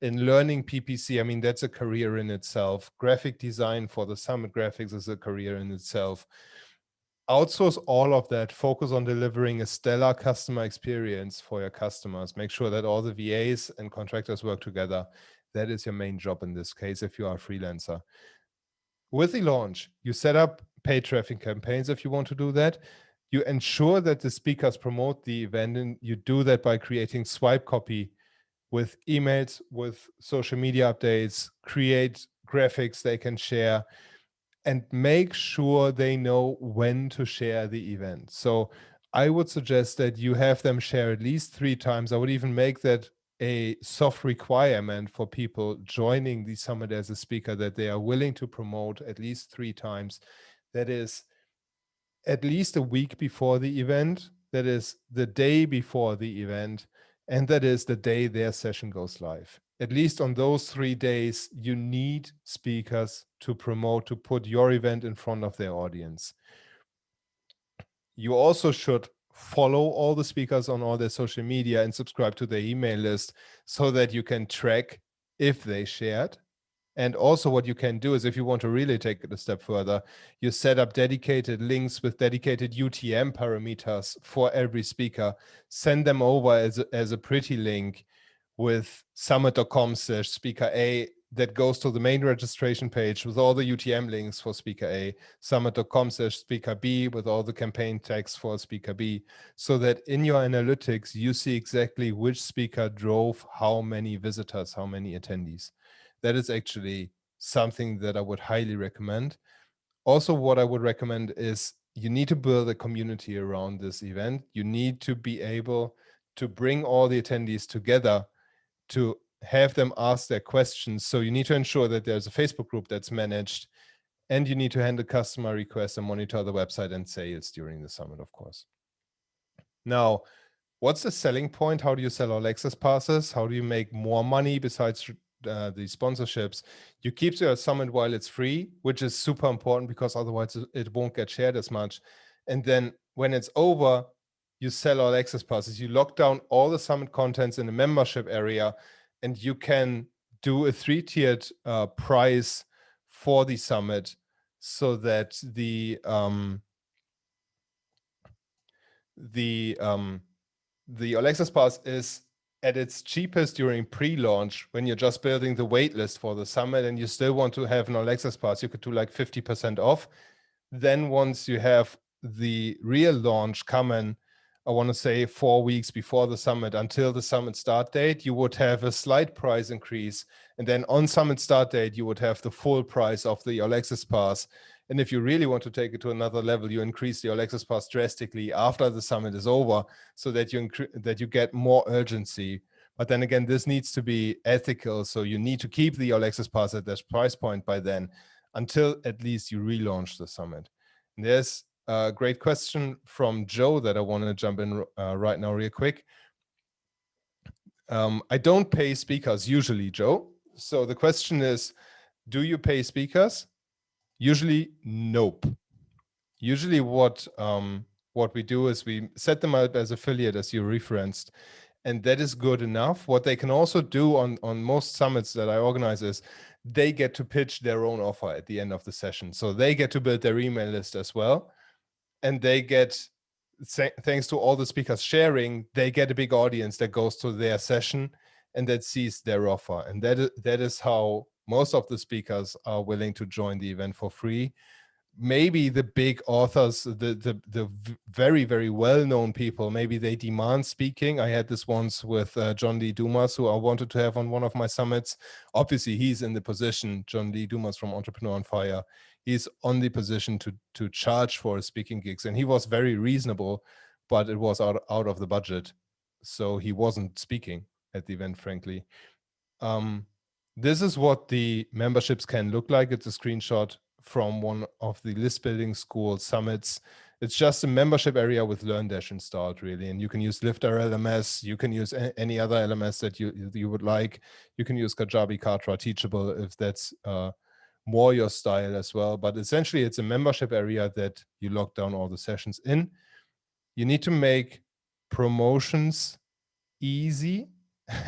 in learning PPC. I mean, that's a career in itself. Graphic design for the summit graphics is a career in itself. Outsource all of that, focus on delivering a stellar customer experience for your customers. Make sure that all the VAs and contractors work together. That is your main job in this case, if you are a freelancer. With the launch, you set up paid traffic campaigns if you want to do that. You ensure that the speakers promote the event, and you do that by creating swipe copy with emails, with social media updates, create graphics they can share, and make sure they know when to share the event. So I would suggest that you have them share at least 3 times. I would even make that a soft requirement for people joining the summit as a speaker that they are willing to promote at least 3 times. That is at least a week before the event, that is the day before the event, and that is the day their session goes live. At least on those 3 days, you need speakers to promote, to put your event in front of their audience. You also should follow all the speakers on all their social media and subscribe to their email list so that you can track if they shared. And also what you can do is, if you want to really take it a step further, you set up dedicated links with dedicated UTM parameters for every speaker, send them over as a pretty link with summit.com/speaker A that goes to the main registration page with all the UTM links for speaker A, summit.com/speaker B with all the campaign tags for speaker B, so that in your analytics, you see exactly which speaker drove how many visitors, how many attendees. That is actually something that I would highly recommend. Also, what I would recommend is you need to build a community around this event. You need to be able to bring all the attendees together to have them ask their questions. So you need to ensure that there's a Facebook group that's managed, and you need to handle customer requests and monitor the website and sales during the summit, of course. Now, what's the selling point? How do you sell Alexis passes? How do you make more money besides the sponsorships? You keep your summit while it's free, which is super important because otherwise it won't get shared as much. And then when it's over, you sell all access passes. You lock down all the summit contents in the membership area, and you can do a 3-tiered price for the summit so that the Alexis Pass is at its cheapest during pre-launch when you're just building the waitlist for the summit and you still want to have an Alexis Pass. You could do like 50% off. Then once you have the real launch coming, I want to say 4 weeks before the summit, until the summit start date, you would have a slight price increase. And then on summit start date, you would have the full price of the Alexis Pass. And if you really want to take it to another level, you increase the Alexis Pass drastically after the summit is over, so that you get more urgency. But then again, this needs to be ethical. So you need to keep the Alexis Pass at this price point by then, until at least you relaunch the summit. And there's a great question from Joe that I want to jump in right now real quick. I don't pay speakers usually, Joe. So the question is, do you pay speakers? Usually, nope. Usually what we do is we set them up as affiliate, as you referenced, and that is good enough. What they can also do on most summits that I organize is they get to pitch their own offer at the end of the session. So they get to build their email list as well. And they get, thanks to all the speakers sharing, they get a big audience that goes to their session and that sees their offer. And that is how most of the speakers are willing to join the event for free. Maybe the big authors, the very, very well-known people, maybe they demand speaking. I had this once with John Lee Dumas, who I wanted to have on one of my summits. Obviously, he's in the position, John Lee Dumas from Entrepreneur on Fire, he's on the position to charge for his speaking gigs. And he was very reasonable, but it was out of the budget. So he wasn't speaking at the event, frankly. This is what the memberships can look like. It's a screenshot from one of the list building school summits. It's just a membership area with LearnDash installed, really. And you can use Lifter LMS. You can use any other LMS that you would like. You can use Kajabi, Kartra, Teachable if that's more your style as well. But essentially, it's a membership area that you lock down all the sessions in. You need to make promotions easy.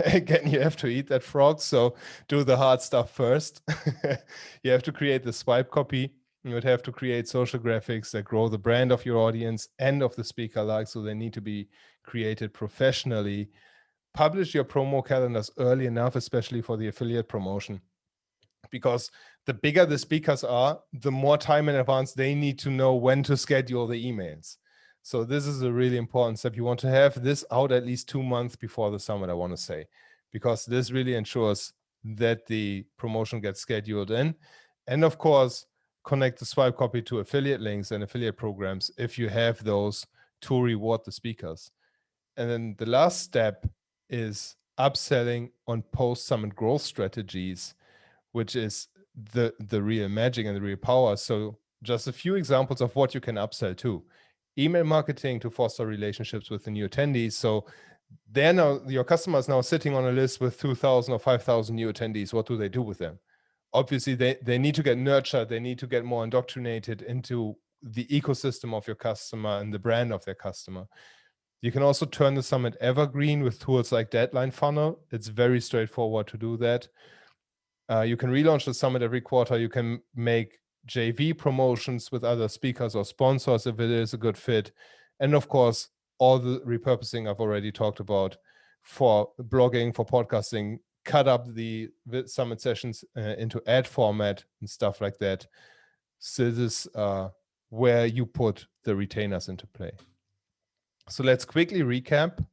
Again, you have to eat that frog, so do the hard stuff first. You have to create the swipe copy. You would have to create social graphics that grow the brand of your audience and of the speaker alike, so they need to be created professionally. Publish your promo calendars early enough, especially for the affiliate promotion, because the bigger the speakers are, the more time in advance they need to know when to schedule the emails. So this is a really important step. You want to have this out at least 2 months before the summit, I want to say, because this really ensures that the promotion gets scheduled in. And of course, connect the swipe copy to affiliate links and affiliate programs if you have those to reward the speakers. And then the last step is upselling on post-summit growth strategies, which is the real magic and the real power. So just a few examples of what you can upsell to. Email marketing to foster relationships with the new attendees. So they're now, your customers now sitting on a list with 2,000 or 5,000 new attendees. What do they do with them? Obviously, they need to get nurtured. They need to get more indoctrinated into the ecosystem of your customer and the brand of their customer. You can also turn the summit evergreen with tools like Deadline Funnel. It's very straightforward to do that. You can relaunch the summit every quarter. You can make JV promotions with other speakers or sponsors if it is a good fit. And of course, all the repurposing I've already talked about for blogging, for podcasting, cut up the summit sessions into ad format and stuff like that. So this is where you put the retainers into play. So let's quickly recap.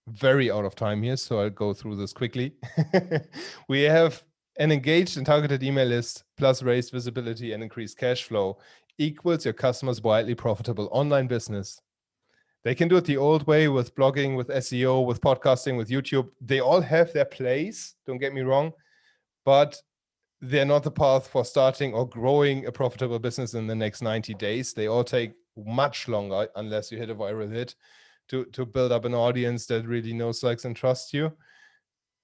Very out of time here, so I'll go through this quickly. We have an engaged and targeted email list plus raised visibility and increased cash flow equals your customers' widely profitable online business. They can do it the old way with blogging, with SEO, with podcasting, with YouTube. They all have their place, don't get me wrong, but they're not the path for starting or growing a profitable business in the next 90 days. They all take much longer, unless you hit a viral hit, to build up an audience that really knows, likes, and trusts you.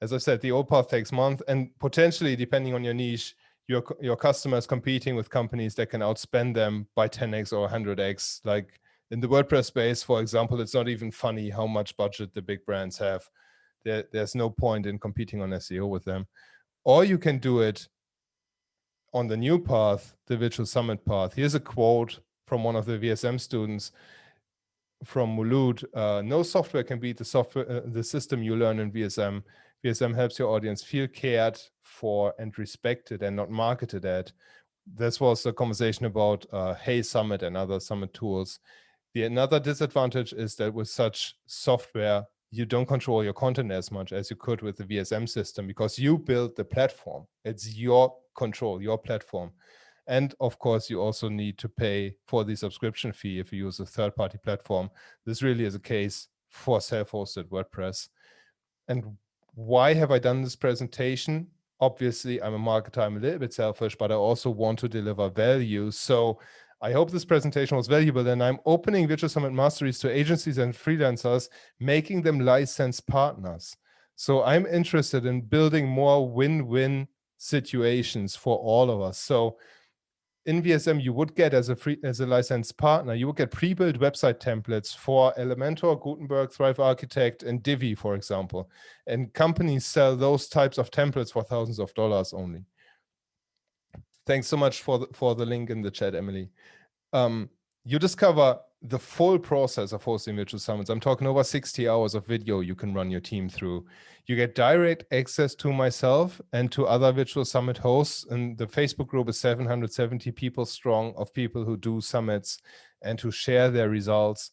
As I said, the old path takes months, and potentially, depending on your niche, your customers competing with companies that can outspend them by 10x or 100x. Like in the WordPress space, for example, it's not even funny how much budget the big brands have. There's no point in competing on SEO with them. Or you can do it on the new path, the virtual summit path. Here's a quote from one of the VSM students from Mulud. No software can beat the system you learn in VSM. VSM helps your audience feel cared for and respected and not marketed at. This was a conversation about Hey Summit and other summit tools. Another disadvantage is that with such software, you don't control your content as much as you could with the VSM system, because you build the platform. It's your control, your platform. And of course, you also need to pay for the subscription fee if you use a third-party platform. This really is a case for self-hosted WordPress. And why have I done this presentation? Obviously, I'm a marketer, I'm a little bit selfish, but I also want to deliver value. So I hope this presentation was valuable, and I'm opening Virtual Summit Masteries to agencies and freelancers, making them licensed partners. So I'm interested in building more win-win situations for all of us. So in VSM, you would get as a licensed partner, you would get pre-built website templates for Elementor, Gutenberg, Thrive Architect, and Divi, for example. And companies sell those types of templates for thousands of dollars only. Thanks so much for the link in the chat, Emily. You discover the full process of hosting virtual summits. I'm talking over 60 hours of video you can run your team through. You get direct access to myself and to other virtual summit hosts. And the Facebook group is 770 people strong, of people who do summits and who share their results.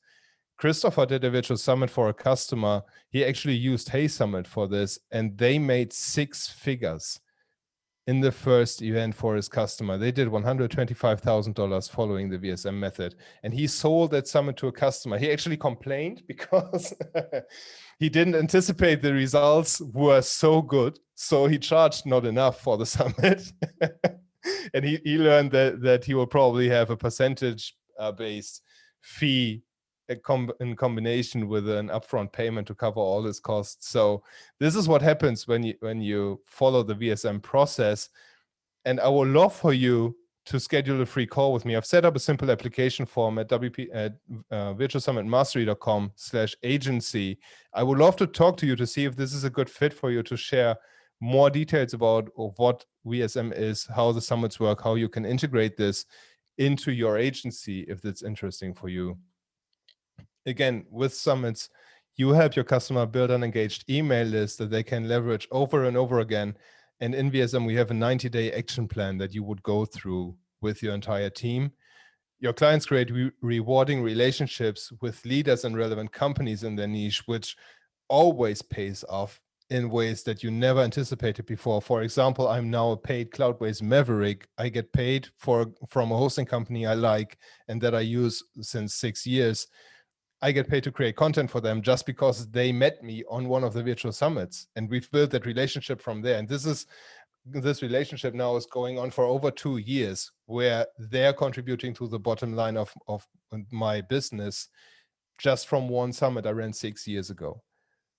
Christopher did a virtual summit for a customer. He actually used Hey Summit for this, and they made 6 figures in the first event for his customer. They did $125,000 following the VSM method. And he sold that summit to a customer. He actually complained because he didn't anticipate the results were so good. So he charged not enough for the summit. And he learned that he will probably have a percentage-based fee in combination with an upfront payment to cover all his costs. So this is what happens when you follow the VSM process. And I would love for you to schedule a free call with me. I've set up a simple application form at virtualsummitmastery.com/agency. I would love to talk to you to see if this is a good fit for you, to share more details about what VSM is, how the summits work, how you can integrate this into your agency if that's interesting for you. Again, with summits, you help your customer build an engaged email list that they can leverage over and over again. And in VSM, we have a 90-day action plan that you would go through with your entire team. Your clients create rewarding relationships with leaders and relevant companies in their niche, which always pays off in ways that you never anticipated before. For example, I'm now a paid Cloudways Maverick. I get paid from a hosting company I like and that I use since 6 years. I get paid to create content for them just because they met me on one of the virtual summits, and we've built that relationship from there. And this relationship now is going on for over 2 years, where they're contributing to the bottom line of my business just from one summit I ran 6 years ago.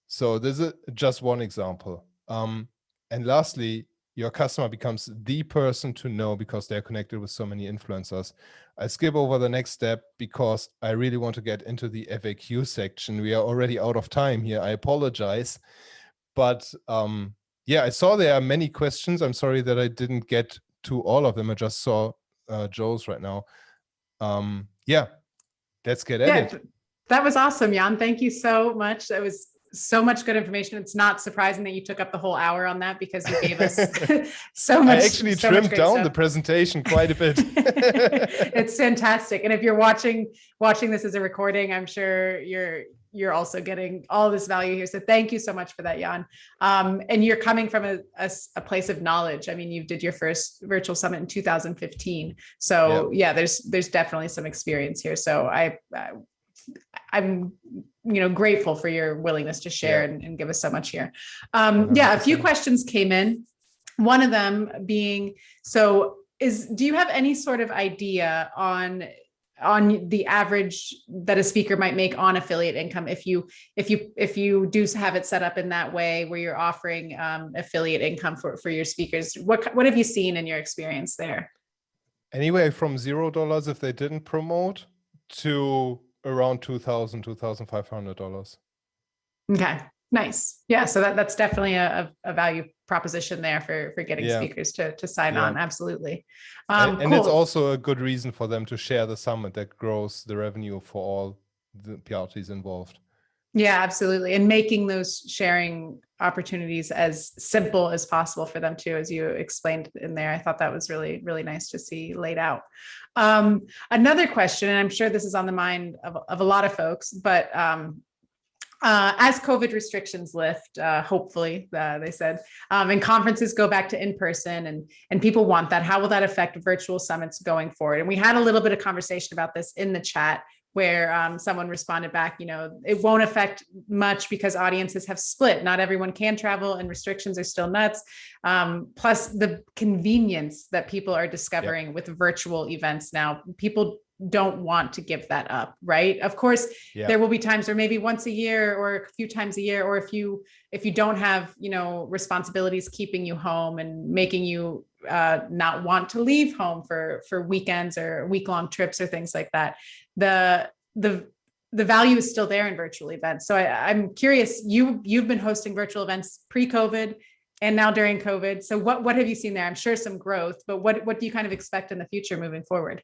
So this is just one example. And lastly, your customer becomes the person to know because they're connected with so many influencers. I skip over the next step because I really want to get into the FAQ section. We are already out of time here. I apologize. But yeah, I saw there are many questions. I'm sorry that I didn't get to all of them. I just saw Joe's right now. Yeah, let's get at it. That was awesome, Jan. Thank you so much. That was so much good information. It's not surprising that you took up the whole hour on that because you gave us so much. I actually trimmed down the presentation quite a bit. It's fantastic. And if you're watching this as a recording, I'm sure you're also getting all this value here. So thank you so much for that, Jan. And you're coming from a place of knowledge. I mean, you did your first virtual summit in 2015. So yeah, there's definitely some experience here. So I'm grateful for your willingness to share and give us so much here. Yeah, a few questions came in. One of them being, do you have any sort of idea on the average that a speaker might make on affiliate income if you do have it set up in that way where you're offering affiliate income for your speakers? What have you seen in your experience there? Anywhere from $0 if they didn't promote to around $2,000, $2,500. Okay, nice. Yeah, so that's definitely a value proposition there for getting speakers to sign on. Absolutely. And cool. it's also a good reason for them to share the summit that grows the revenue for all the parties involved. Yeah, absolutely. And making those sharing opportunities as simple as possible for them too, as you explained in there. I thought that was really, really nice to see laid out. Another question, and I'm sure this is on the mind of a lot of folks, but as COVID restrictions lift, hopefully, they said, and conferences go back to in-person and people want that, how will that affect virtual summits going forward? And we had a little bit of conversation about this in the chat where someone responded back, it won't affect much because audiences have split. Not everyone can travel and restrictions are still nuts. Plus the convenience that people are discovering with virtual events now. People don't want to give that up, right? Of course, there will be times where maybe once a year or a few times a year, or if you don't have, responsibilities keeping you home and making you not want to leave home for weekends or week-long trips or things like that, the value is still there in virtual events. So I'm curious, you've been hosting virtual events pre-COVID and now during COVID. So what have you seen there? I'm sure some growth, but what do you kind of expect in the future moving forward?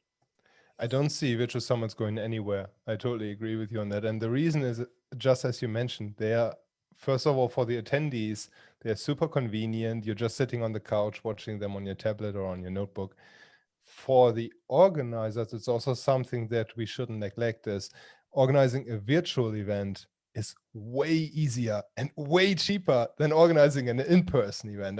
I don't see virtual summits going anywhere. I totally agree with you on that. And the reason is, just as you mentioned, they are, first of all, for the attendees, they're super convenient. You're just sitting on the couch watching them on your tablet or on your notebook. For the organizers, it's also something that we shouldn't neglect, is organizing a virtual event is way easier and way cheaper than organizing an in-person event.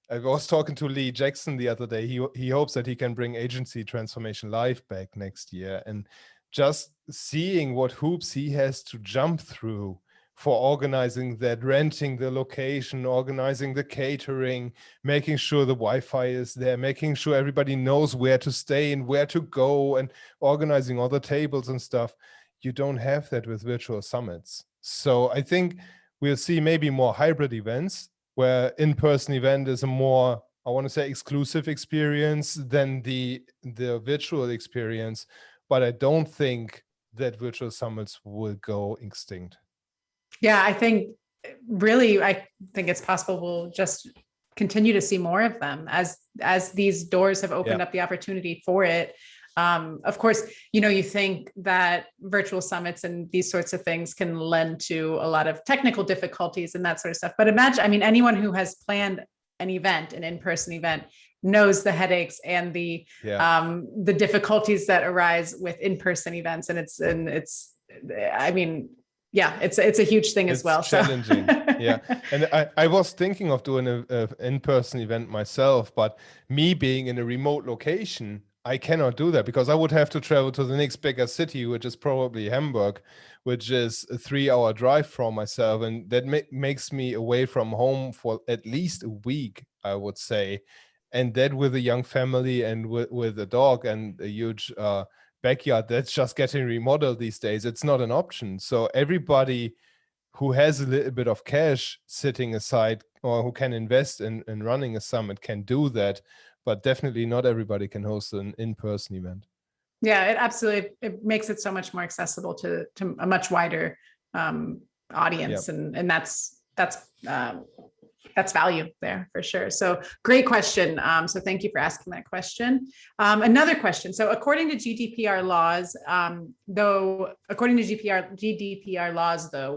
I was talking to Lee Jackson the other day. He hopes that he can bring Agency Transformation Live back next year. And just seeing what hoops he has to jump through for organizing that, renting the location, organizing the catering, making sure the Wi-Fi is there, making sure everybody knows where to stay and where to go, and organizing all the tables and stuff. You don't have that with virtual summits. So I think we'll see maybe more hybrid events, where in-person event is a more, I want to say, exclusive experience than the virtual experience. But I don't think that virtual summits will go extinct. Yeah, I think it's possible we'll just continue to see more of them as these doors have opened up the opportunity for it. Of course, you think that virtual summits and these sorts of things can lend to a lot of technical difficulties and that sort of stuff. But imagine, anyone who has planned an in-person event knows the headaches and the difficulties that arise with in-person events. And it's a huge thing as well. It's challenging. Yeah. And I was thinking of doing an in-person event myself, but me being in a remote location, I cannot do that because I would have to travel to the next bigger city, which is probably Hamburg, which is a 3-hour drive from myself. And that makes me away from home for at least a week, I would say. And that with a young family and with a dog and a huge backyard that's just getting remodeled these days, it's not an option. So everybody who has a little bit of cash sitting aside or who can invest in running a summit can do that, but definitely not everybody can host an in-person event. Yeah, it absolutely, it makes it so much more accessible to a much wider audience. Yep. And that's value there for sure. So great question. So thank you for asking that question. Another question. So according to GDPR laws,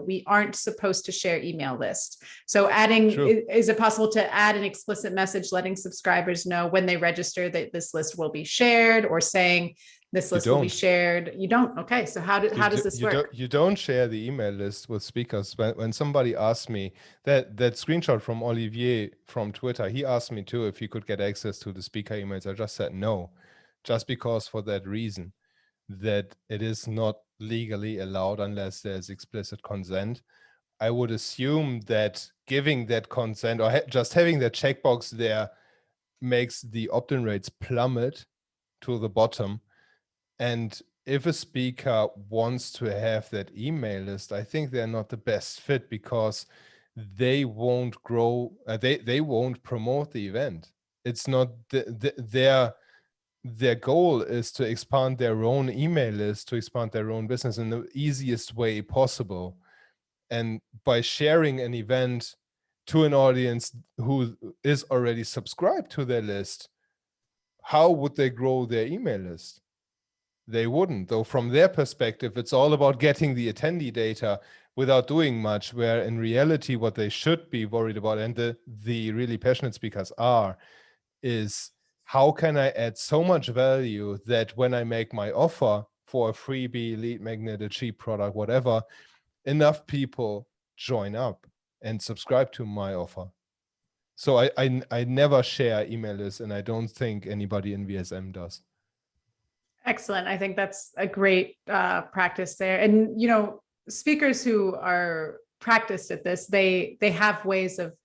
we aren't supposed to share email lists. So is it possible to add an explicit message letting subscribers know when they register that this list will be shared, or saying this list will be shared? You don't. Okay. So how does this work? You don't share the email list with speakers. When somebody asked me that screenshot from Olivier from Twitter, he asked me too if he could get access to the speaker emails. I just said no, just because for that reason, that it is not legally allowed unless there's explicit consent. I would assume that giving that consent or just having that checkbox there makes the opt-in rates plummet to the bottom. And if a speaker wants to have that email list, I think they're not the best fit because they won't grow, they won't promote the event. It's not their goal is to expand their own email list, to expand their own business in the easiest way possible. And by sharing an event to an audience who is already subscribed to their list, how would they grow their email list? They wouldn't, though. From their perspective, it's all about getting the attendee data without doing much, where in reality, what they should be worried about, and the really passionate speakers are, is how can I add so much value that when I make my offer for a freebie, lead magnet, a cheap product, whatever, enough people join up and subscribe to my offer. So I never share email lists, and I don't think anybody in VSM does. Excellent. I think that's a great practice there. And, speakers who are practiced at this, they have ways of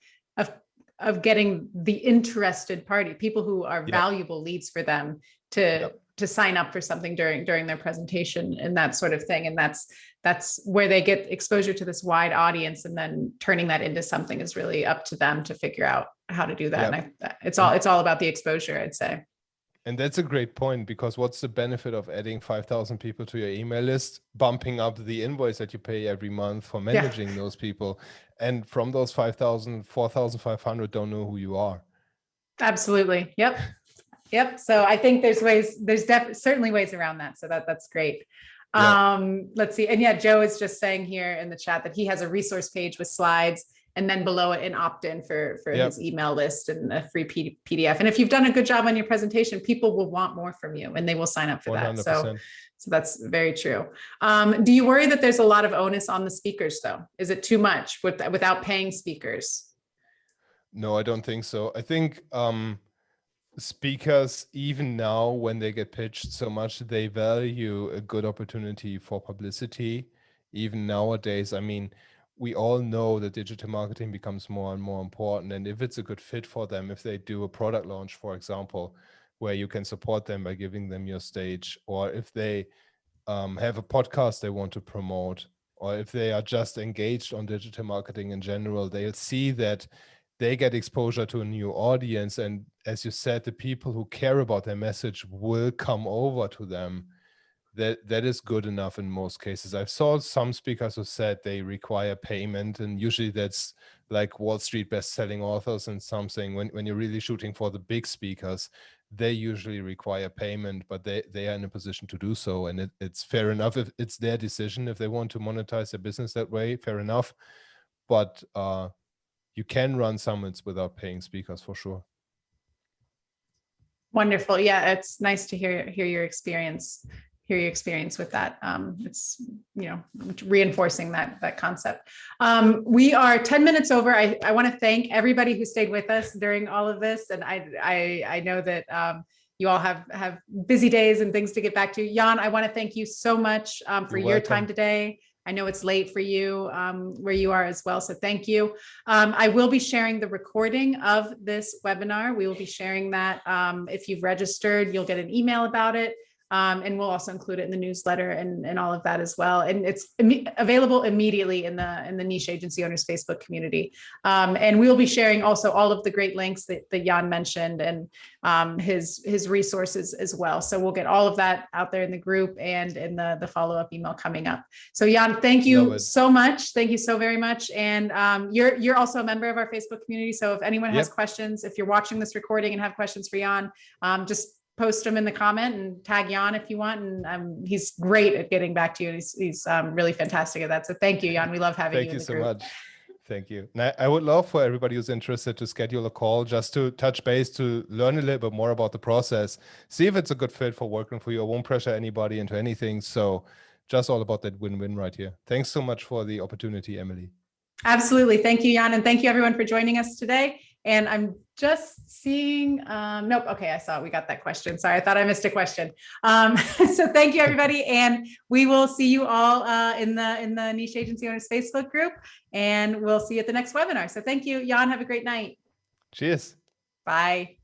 getting the interested party, people who are valuable leads for them to sign up for something during their presentation and that sort of thing. And that's where they get exposure to this wide audience, and then turning that into something is really up to them to figure out how to do that. And it's all about the exposure, I'd say. And that's a great point, because what's the benefit of adding 5,000 people to your email list, bumping up the invoice that you pay every month for managing those people? And from those 5,000, 4,500 don't know who you are. Absolutely. Yep. So I think there's certainly ways around that. So that's great. Let's see. And Joe is just saying here in the chat that he has a resource page with slides, and then below it an opt-in for his email list and a free PDF. And if you've done a good job on your presentation, people will want more from you and they will sign up for 100%. That. So that's very true. Do you worry that there's a lot of onus on the speakers though? Is it too much without paying speakers? No, I don't think so. I think speakers, even now when they get pitched so much, they value a good opportunity for publicity. Even nowadays, I mean, we all know that digital marketing becomes more and more important. And if it's a good fit for them, if they do a product launch, for example, where you can support them by giving them your stage, or if they have a podcast they want to promote, or if they are just engaged on digital marketing in general, they'll see that they get exposure to a new audience. And as you said, the people who care about their message will come over to them. That is good enough in most cases. I've saw some speakers who said they require payment, and usually that's like Wall Street best-selling authors and something. When you're really shooting for the big speakers, they usually require payment, but they are in a position to do so, and it's fair enough. If it's their decision, if they want to monetize their business that way, fair enough. But you can run summits without paying speakers for sure. Wonderful. Yeah, it's nice to hear your experience. With that. It's, reinforcing that concept. We are 10 minutes over. I want to thank everybody who stayed with us during all of this. And I know that you all have busy days and things to get back to. Jan, I want to thank you so much for your time today. I know it's late for you where you are as well, so thank you. I will be sharing the recording of this webinar. We will be sharing that. If you've registered, you'll get an email about it. And we'll also include it in the newsletter and all of that as well. And it's available immediately in the Niche Agency Owners Facebook community. And we'll be sharing also all of the great links that Jan mentioned and his resources as well. So we'll get all of that out there in the group and in the follow-up email coming up. So Jan, thank you so much. Thank you so very much. And you're also a member of our Facebook community. So if anyone has questions, if you're watching this recording and have questions for Jan, just post them in the comment and tag Jan if you want. And he's great at getting back to you. He's really fantastic at that. So thank you, Jan. We love having you in the group. Thank you so much. Thank you. Now, I would love for everybody who's interested to schedule a call just to touch base, to learn a little bit more about the process, see if it's a good fit for working for you. I won't pressure anybody into anything. So just all about that win-win right here. Thanks so much for the opportunity, Emily. Absolutely. Thank you, Jan. And thank you everyone for joining us today. And I'm just seeing, nope. Okay. I saw we got that question. Sorry. I thought I missed a question. So thank you everybody. And we will see you all in the Niche Agency Owners Facebook group, and we'll see you at the next webinar. So thank you, Jan. Have a great night. Cheers. Bye.